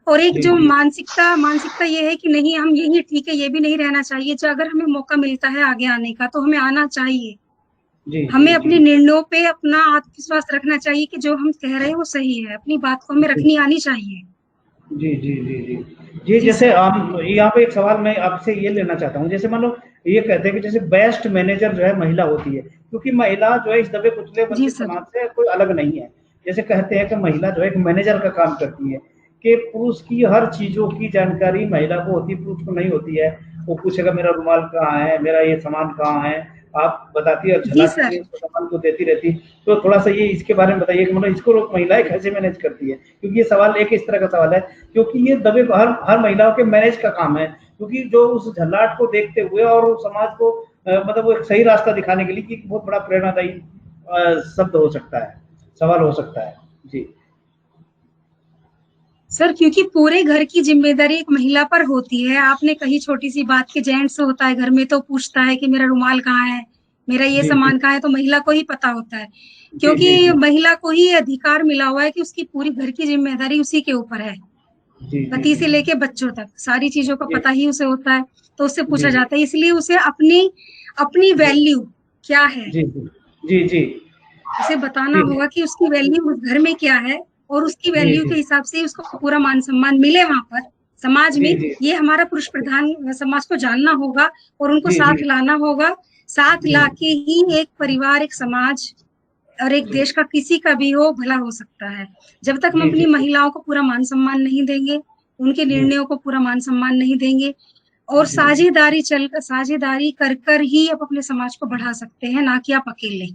और एक जी जो जी मानसिकता ये है कि नहीं हम यही ठीक है, ये भी नहीं रहना चाहिए। जो अगर हमें मौका मिलता है आगे आने का तो हमें आना चाहिए। जी जी हमें जी अपने निर्णयों पे अपना आत्मविश्वास रखना चाहिए कि जो हम कह रहे हैं वो सही है, अपनी बात को हमें रखनी आनी चाहिए। जी जी जी जी जी जी जैसे सर। हम यहाँ पे एक सवाल मैं आपसे ये लेना चाहता हूँ, जैसे मान लो ये कहते हैं कि जैसे बेस्ट मैनेजर जो है महिला होती है, क्योंकि महिला जो है इस दबे कुचले जी वंचित सर। समाज से कोई अलग नहीं है। जैसे कहते हैं कि महिला जो है एक मैनेजर का काम करती है, कि पुरुष की हर चीजों की जानकारी महिला को होती है, पुरुष को नहीं होती है। वो पूछेगा मेरा रुमाल कहाँ है, मेरा ये सामान कहाँ है, आप बताती है और जी झलाक सर। के उसको सामान को देती रहती। तो थोड़ा सा ये इसके बारे में बताइए कि मतलब इसको लोग महिलाएं कैसे मैनेज करती है, क्योंकि ये सवाल एक इस तरह का सवाल है, क्योंकि ये दबे हर महिलाओं के मैनेज का काम है, क्योंकि जो उस झल्लाट को देखते हुए और समाज को मतलब वो एक सही रास्ता दिखाने के लिए कि बहुत बड़ा प्रेरणादायी शब्द हो सकता है, सवाल हो सकता है। जी सर क्योंकि पूरे घर की जिम्मेदारी एक महिला पर होती है। आपने कही छोटी सी बात कि जेंट्स होता है घर में तो पूछता है कि मेरा रुमाल कहाँ है, मेरा ये जी जी सामान कहाँ है, तो महिला को ही पता होता है, जी जी क्योंकि जी महिला को ही अधिकार मिला हुआ है कि उसकी पूरी घर की जिम्मेदारी उसी के ऊपर है। जी जी पति जी से लेके बच्चों तक सारी चीजों का जी पता ही उसे होता है। तो उससे जी पूछा जी जाता है, इसलिए उसे अपनी अपनी जी वैल्यू क्या है जी जी जी जी उसे बताना जी होगा कि उसकी वैल्यू उस घर में क्या है, और उसकी जी वैल्यू जी के हिसाब से उसको पूरा मान सम्मान मिले वहां पर समाज में। जी जी ये हमारा पुरुष प्रधान समाज को जानना होगा और उनको जी साथ जी लाना होगा। साथ जी लाके ही एक परिवार, एक समाज और एक जी देश का किसी का भी हो भला हो सकता है। जब तक हम जी अपनी जी महिलाओं को पूरा मान सम्मान नहीं देंगे, उनके जी निर्णयों को पूरा मान सम्मान नहीं देंगे, और जी साझेदारी कर कर ही आप अपने समाज को बढ़ा सकते हैं, ना कि आप अकेले।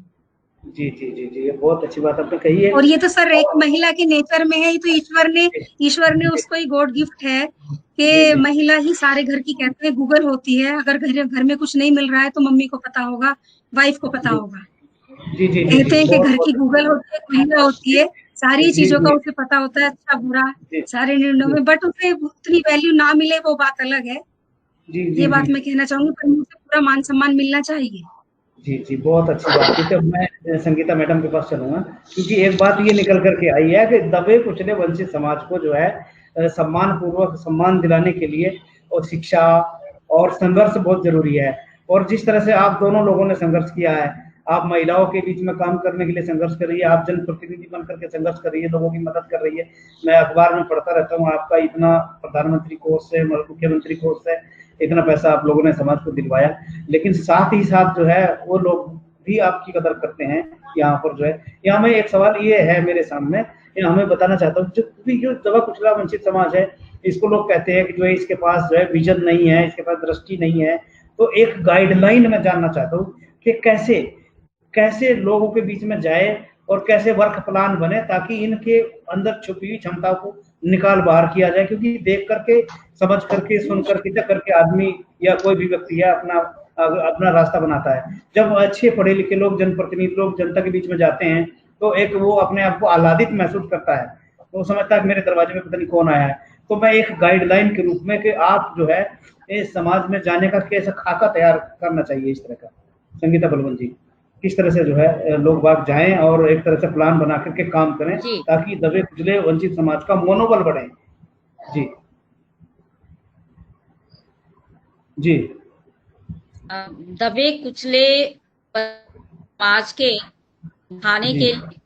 जी जी जी जी ये बहुत अच्छी बात आपने कही है। और ये तो सर एक और महिला के नेचर में है, ये तो ईश्वर ने उसको ही गॉड गिफ्ट है जी कि जी महिला ही सारे घर की, कहते हैं गूगल होती है। अगर घर में कुछ नहीं मिल रहा है तो मम्मी को पता होगा, वाइफ को पता जी होगा। जी जी जी कहते जी हैं कि बहुत घर की बहुत गूगल होती है, एक महिला होती जी है, सारी जी चीजों का जी उसे पता होता है, अच्छा बुरा जी सारे निर्णयों जी में। बट उसे उतनी वैल्यू ना मिले वो बात अलग है। जी ये जी जी बात मैं कहना चाहूंगी, पर मुझे पूरा मान सम्मान मिलना चाहिए। जी जी बहुत अच्छी बात, क्योंकि अब मैं संगीता मैडम के पास चलूंगा, क्योंकि एक बात ये निकल करके आई है कि दबे कुचले वंचित समाज को जो है सम्मान पूर्वक सम्मान दिलाने के लिए और शिक्षा और संघर्ष बहुत जरूरी है। और जिस तरह से आप दोनों लोगों ने संघर्ष किया है, आप महिलाओं के बीच में काम करने के लिए संघर्ष कर रही है, आप जनप्रतिनिधि बन करके संघर्ष कर रही है, लोगों की मदद कर रही है। मैं अखबार में पढ़ता रहता हूँ आपका इतना प्रधानमंत्री कोष से, मुख्यमंत्री कोष से इतना पैसा आप लोगों ने समाज को दिलवाया, लेकिन साथ ही साथ जो है वो लोग भी आपकी कदर करते हैं यहाँ पर जो है। यहाँ में एक सवाल ये है मेरे सामने, यहाँ मैं बताना चाहता हूँ, जो दबा कुचला वंचित समाज है, इसको लोग कहते हैं कि जो है इसके पास जो है विजन नहीं है, इसके पास दृष्टि नहीं है। तो एक गाइडलाइन मैं जानना चाहता हूँ कि कैसे कैसे लोगों के बीच में जाए और कैसे वर्क प्लान बने, ताकि इनके अंदर छुपी हुई क्षमताओं को निकाल बाहर किया जाए। क्योंकि देख करके, समझ करके, सुन करके, जब करके आदमी या कोई भी व्यक्ति है अपना अपना रास्ता बनाता है। जब अच्छे पढ़े लिखे लोग, जनप्रतिनिधि लोग जनता के बीच में जाते हैं, तो एक वो अपने आप को आह्लादित महसूस करता है, वो समझता है कि मेरे दरवाजे में पता नहीं कौन आया है। तो मैं एक गाइडलाइन के रूप में कि आप जो है इस समाज में जाने का कैसा खाका तैयार करना चाहिए इस तरह का, संगीता बलवंत जी, किस तरह से जो है लोग बाग जाएं और एक तरह से प्लान बना करके काम करें, जी ताकि दबे कुचले वंचित समाज का मनोबल बढ़े। जी जी दबे कुचले समाज के उठाने जी के लिए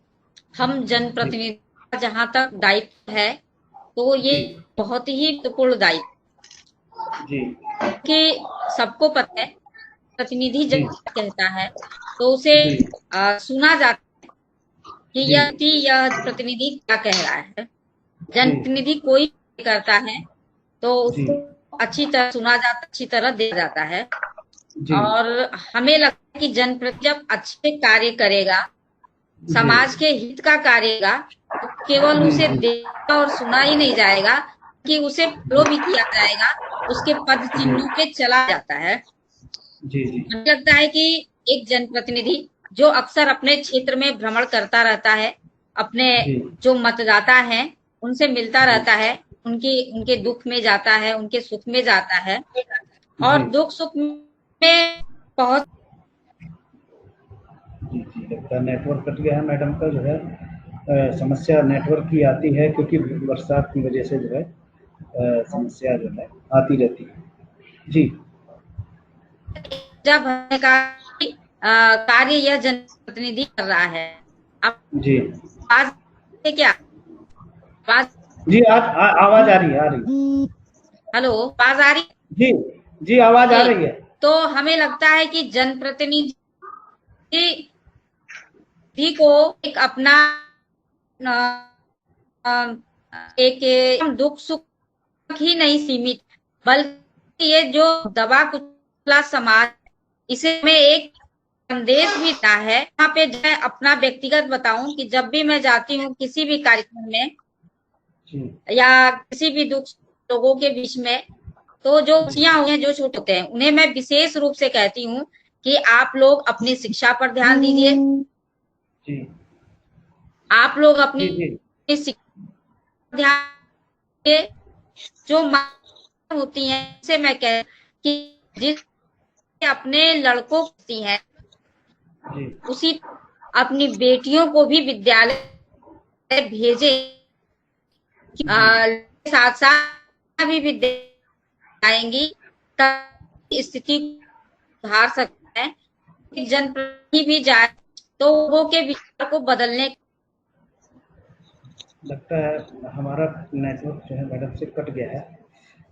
हम जी जनप्रतिनिधि का जहां तक दायित्व है, तो ये जी बहुत ही महत्वपूर्ण दायित्व जी कि सबको पता है प्रतिनिधि जी जब कहता है तो उसे जी सुना जाता है कि जी यह प्रतिनिधि क्या कह रहा है। जी जनप्रतिनिधि कोई करता है तो जी उसको अच्छी तरह सुना जाता, अच्छी तरह देखा जाता है। जी और हमें लगता है कि जनप्रतिनिधि जब अच्छे कार्य करेगा, जी समाज के हित का करेगा, तो केवल जी उसे जी देखा और सुना ही नहीं जाएगा कि उसे फॉलो भी किया जाएगा, उसके पद जी चिन्हों पे चला जाता है। जी जी मुझे लगता है कि एक जनप्रतिनिधि जो अक्सर अपने क्षेत्र में भ्रमण करता रहता है, अपने जी जो मतदाता हैं उनसे मिलता जी रहता है, उनके दुख में जाता है, उनके सुख में जाता है जी और दुख सुख में बहुत जी जी लगता है नेटवर्क कट गया है मैडम का जो है। समस्या नेटवर्क की आती है क्योंकि बरसात की वजह से जो है समस्या जो है आती रहती है। जी जब हमने कहा कि कार्य यह जनप्रतिनिधि कर रहा है। आप जी आवाज है क्या? आवाज जी आवाज आ रही है, आ रही है। हेलो, आवाज आ रही जी जी आवाज आ है? रही है। तो हमें लगता है कि जनप्रतिनिधि भी को एक अपना अ, एक दुख सुख ही नहीं सीमित, बल्कि ये जो दबा कुचला समाज, इसे में एक संदेश भी था है। यहाँ पे मैं अपना व्यक्तिगत बताऊं कि जब भी मैं जाती हूँ किसी भी कार्यक्रम में जी या किसी भी दुख लोगों के बीच में, तो जो जी बच्चियां हुई हैं, जो छोटे होते हैं, उन्हें मैं विशेष रूप से कहती हूँ कि आप लोग अपनी शिक्षा पर ध्यान दीजिए। जी आप लोग अपनी जी जी शिक्षा पर ध्यान दीजिए। जो माँ होती हैं से मैं कह कि जिस अपने लड़कों को दी हैं, जी उसी अपनी बेटियों को भी विद्यालय भेजे। जी साथ साथ भी विद्या आएंगी तब स्थिति सुधार सकते हैं कि जनप्रतिनिधि भी जाए तो लोगों के विचार को बदलने। लगता है हमारा नेटवर्क जो है मैडम से कट गया है।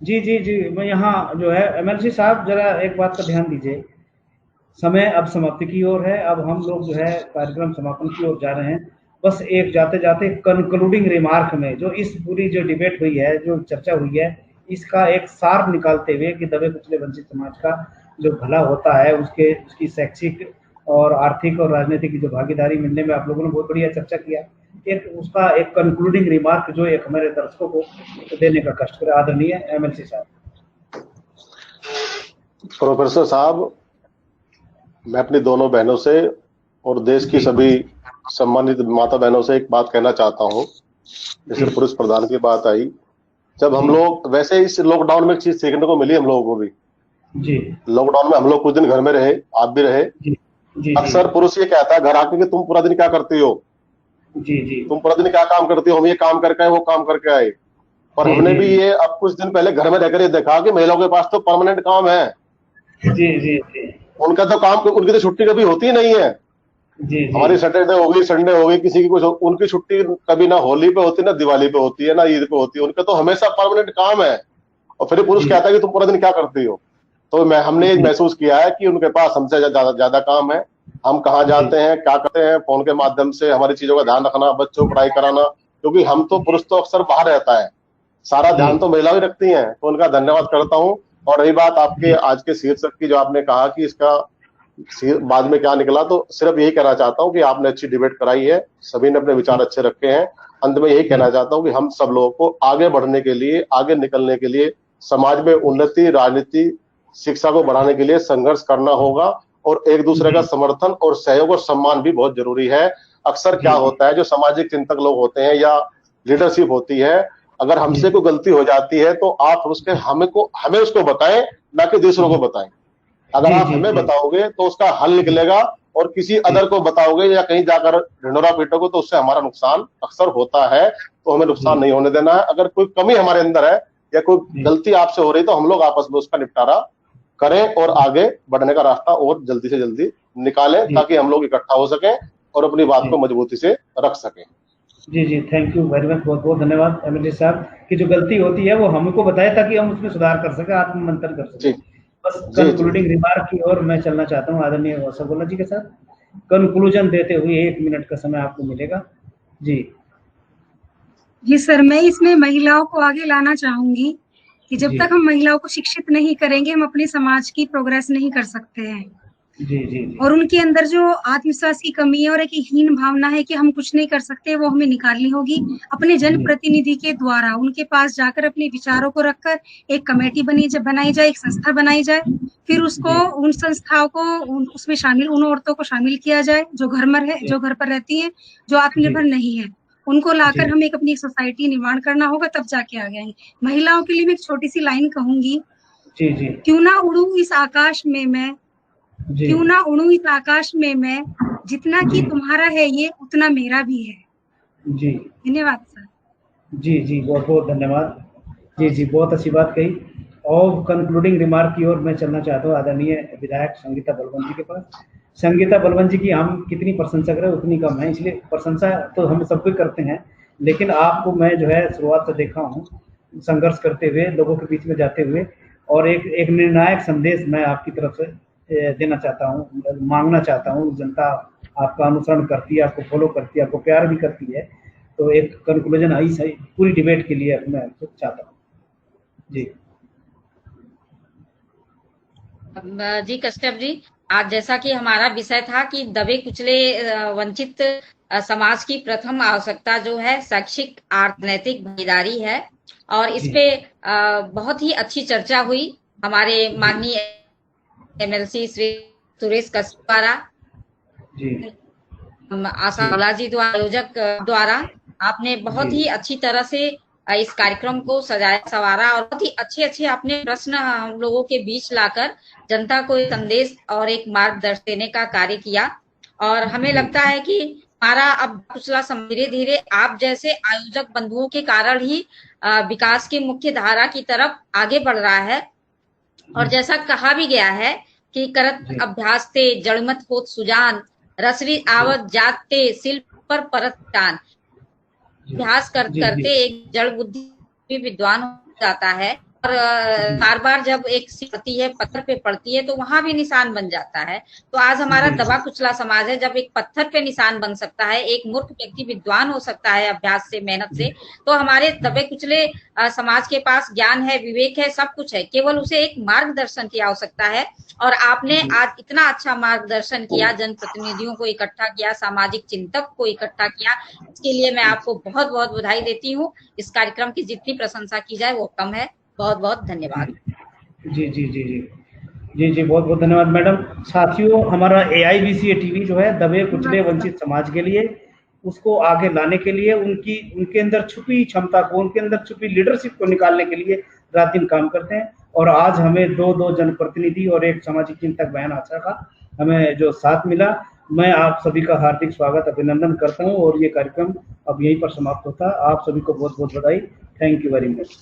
जी जी जी मैं यहाँ जो है एमएलसी साहब जरा एक बात का ध्यान दीजिए। समय अब समाप्ति की ओर है। अब हम लोग जो है कार्यक्रम समापन की ओर जा रहे हैं। बस एक जाते जाते कंक्लूडिंग रिमार्क में जो इस पूरी जो डिबेट हुई है, जो चर्चा हुई है, इसका एक सार निकालते हुए कि दबे कुचले वंचित समाज का जो भला होता है, उसके उसकी शैक्षिक और आर्थिक और राजनीतिक जो भागीदारी मिलने में आप लोगों ने बहुत बढ़िया चर्चा किया। एक उसका एक कंक्लूडिंग रिमार्क जो एक हमारे दर्शकों को देने का कष्ट करे आदरणीय एमएलसी साहब। प्रोफेसर साहब, मैं अपनी दोनों बहनों से और देश की जी सभी सम्मानित माता बहनों से एक बात कहना चाहता हूँ। जैसे जी पुरुष प्रधान की बात आई, जब हम जी लोग वैसे इस लॉकडाउन में एक चीज सीखने को मिली हम लोगों को भी। जी लॉकडाउन में हम लोग कुछ दिन घर में रहे, आप भी रहे। जी जी जी अक्सर पुरुष ये कहता है घर आके कि तुम पूरा दिन क्या करती हो, जी जी तुम पूरा दिन क्या काम करती हो, हम ये काम करके आए, वो काम करके आए। पर जी हमने जी भी ये अब कुछ दिन पहले घर में रहकर ये देखा कि महिलाओं के पास तो परमानेंट काम है। जी जी जी उनका तो काम, उनकी तो छुट्टी कभी होती नहीं है। जी जी हमारी सैटरडे हो गई, संडे हो गई, किसी की कुछ उनकी छुट्टी कभी ना होली पे होती, ना दिवाली पे होती है, ना ईद पे होती है। उनका तो हमेशा परमानेंट काम है। और फिर पुरुष जी कहता है कि तुम पूरा दिन क्या करती हो। तो हमने जी महसूस किया है कि उनके पास हमसे ज्यादा ज्यादा काम है। हम कहाँ जी जाते हैं, क्या करते हैं, फोन के माध्यम से हमारी चीजों का ध्यान रखना, बच्चों को पढ़ाई कराना। क्योंकि हम तो, पुरुष तो अक्सर बाहर रहता है, सारा जी ध्यान तो महिला ही रखती हैं। तो उनका धन्यवाद करता हूँ। और रही बात आपके जी आज के शीर्षक की, जो आपने कहा कि इसका बाद में क्या निकला, तो सिर्फ यही कहना चाहता हूँ कि आपने अच्छी डिबेट कराई है, सभी ने अपने विचार अच्छे रखे हैं। अंत में यही कहना चाहता हूँ कि हम सब लोगों को आगे बढ़ने के लिए, आगे निकलने के लिए, समाज में उन्नति, राजनीति, शिक्षा को बढ़ाने के लिए संघर्ष करना होगा। और एक दूसरे का समर्थन और सहयोग और सम्मान भी बहुत जरूरी है। अक्सर क्या जी होता है, जो सामाजिक चिंतक लोग होते हैं या लीडरशिप होती है, अगर हमसे कोई गलती हो जाती है तो आप उसके हमें उसको बताएं, ना कि दूसरों को बताएं। अगर जी आप जी हमें जी बताओगे तो उसका हल निकलेगा, और किसी जी अदर को बताओगे या कहीं जाकर ढिंडोरा पीटोगे तो उससे हमारा नुकसान अक्सर होता है। तो हमें जी नुकसान नहीं होने देना है। अगर कोई कमी हमारे अंदर है या कोई जी गलती आपसे हो रही, तो हम लोग आपस में उसका निपटारा करें और आगे बढ़ने का रास्ता और जल्दी से जल्दी निकालें, जी ताकि हम लोग इकट्ठा हो सकें और अपनी बात जी को मजबूती से रख सकें। जी जी थैंक यू वेरी मच, बहुत बहुत धन्यवाद एमएलसी साहब कि जो गलती होती है वो हमको बताए ताकि हम उसमें सुधार कर सकें, आत्ममंथन कर जी सकें। बस जी जी कंक्लूडिंग रिमार्क की ओर मैं चलना चाहता हूँ आदरणीय वसुगुल्ला जी के साथ। कंक्लूजन देते हुए 1 मिनट का समय आपको मिलेगा। जी जी सर, मैं इसमें महिलाओं को आगे लाना चाहूंगी कि जब जी तक हम महिलाओं को शिक्षित नहीं करेंगे, हम अपने समाज की प्रोग्रेस नहीं कर सकते हैं। जी जी जी। और उनके अंदर जो आत्मविश्वास की कमी है और एक हीन भावना है कि हम कुछ नहीं कर सकते, वो हमें निकालनी होगी अपने जनप्रतिनिधि के द्वारा। उनके पास जाकर अपने विचारों को रखकर एक कमेटी बनाई जाए, एक संस्था बनाई जाए, फिर उसको उन संस्थाओं को उसमें शामिल, उन औरतों को शामिल किया जाए जो जो घर पर रहती हैं, जो आत्मनिर्भर नहीं है, उनको लाकर हमें एक अपनी सोसाइटी निर्माण करना होगा, तब जाके आगे आएंगे। महिलाओं के लिए मैं एक छोटी सी लाइन कहूंगी, जी जी। क्यों ना उड़ूं इस आकाश में मैं, क्यों ना उड़ूं इस आकाश में मैं, जितना कि तुम्हारा है ये उतना मेरा भी है। जी धन्यवाद सर। जी जी, बहुत बहुत धन्यवाद। जी जी, बहुत अच्छी बात कही। और कंक्लूडिंग रिमार्क की ओर मैं चलना चाहता हूँ आदरणीय विधायक संगीता बलवंत जी के पास। संगीता बलवंत जी की हम कितनी प्रशंसा करें उतनी कम है, इसलिए प्रशंसा तो हम सब भी करते हैं, लेकिन आपको मैं जो है शुरुआत से देखा हूँ संघर्ष करते हुए, लोगों के बीच में जाते हुए, और एक निर्णायक संदेश मैं आपकी तरफ से देना चाहता हूँ, मांगना चाहता हूँ। जनता आपका अनुसरण करती है, आपको फॉलो करती है, आपको प्यार भी करती है। तो एक कंक्लूजन आई सही पूरी डिबेट के लिए मैं चाहता हूँ। जी जी कश्यप जी, आज जैसा कि हमारा विषय था कि दबे कुचले वंचित समाज की प्रथम आवश्यकता जो है शैक्षिक आर्थिक भागीदारी है, और इस पे बहुत ही अच्छी चर्चा हुई हमारे माननीय एमएलसी श्री सुरेश कश्यप द्वारा, आशा भोला जी द्वारा, आयोजक द्वारा। आपने बहुत ही अच्छी तरह से इस कार्यक्रम को सजाया संवारा, और बहुत ही अच्छे आपने प्रश्न हम लोगों के बीच लाकर जनता को एक संदेश और एक मार्गदर्शन देने का कार्य किया। और हमें लगता है कि हमारा अब कुचला समाज धीरे धीरे आप जैसे आयोजक बंधुओं के कारण ही विकास की मुख्य धारा की तरफ आगे बढ़ रहा है। और जैसा कहा भी गया है कि करत अभ्यास ते जड़मत होत सुजान, रसरी आवत जाते शिल्प पर परत टान। अभ्यास करते एक जड़ बुद्धि विद्वान हो जाता है, और बार बार जब एक पड़ती है, पत्थर पे पड़ती है, तो वहां भी निशान बन जाता है। तो आज हमारा दबा कुचला समाज है, जब एक पत्थर पे निशान बन सकता है, एक मूर्ख व्यक्ति विद्वान हो सकता है अभ्यास से, मेहनत से, तो हमारे दबे कुचले समाज के पास ज्ञान है, विवेक है, सब कुछ है, केवल उसे एक मार्गदर्शन की आवश्यकता है। और आपने आज इतना अच्छा मार्गदर्शन किया, जनप्रतिनिधियों को इकट्ठा किया, सामाजिक चिंतक को इकट्ठा किया, इसके लिए मैं आपको बहुत बहुत बधाई देती हूँ। इस कार्यक्रम की जितनी प्रशंसा की जाए वो कम है। बहुत बहुत धन्यवाद। जी जी जी जी जी जी, बहुत बहुत धन्यवाद मैडम। साथियों, हमारा AIBC टीवी जो है दबे कुचले वंचित समाज के लिए, उसको आगे लाने के लिए, उनके अंदर छुपी क्षमता को, उनके अंदर छुपी लीडरशिप को निकालने के लिए रात दिन काम करते हैं। और आज हमें दो जनप्रतिनिधि और एक सामाजिक चिंतक बहन आशा का हमें जो साथ मिला, मैं आप सभी का हार्दिक स्वागत अभिनंदन करता हूँ। और ये कार्यक्रम अब यहीं पर समाप्त होता है। आप सभी को बहुत बहुत बधाई। Thank you very much.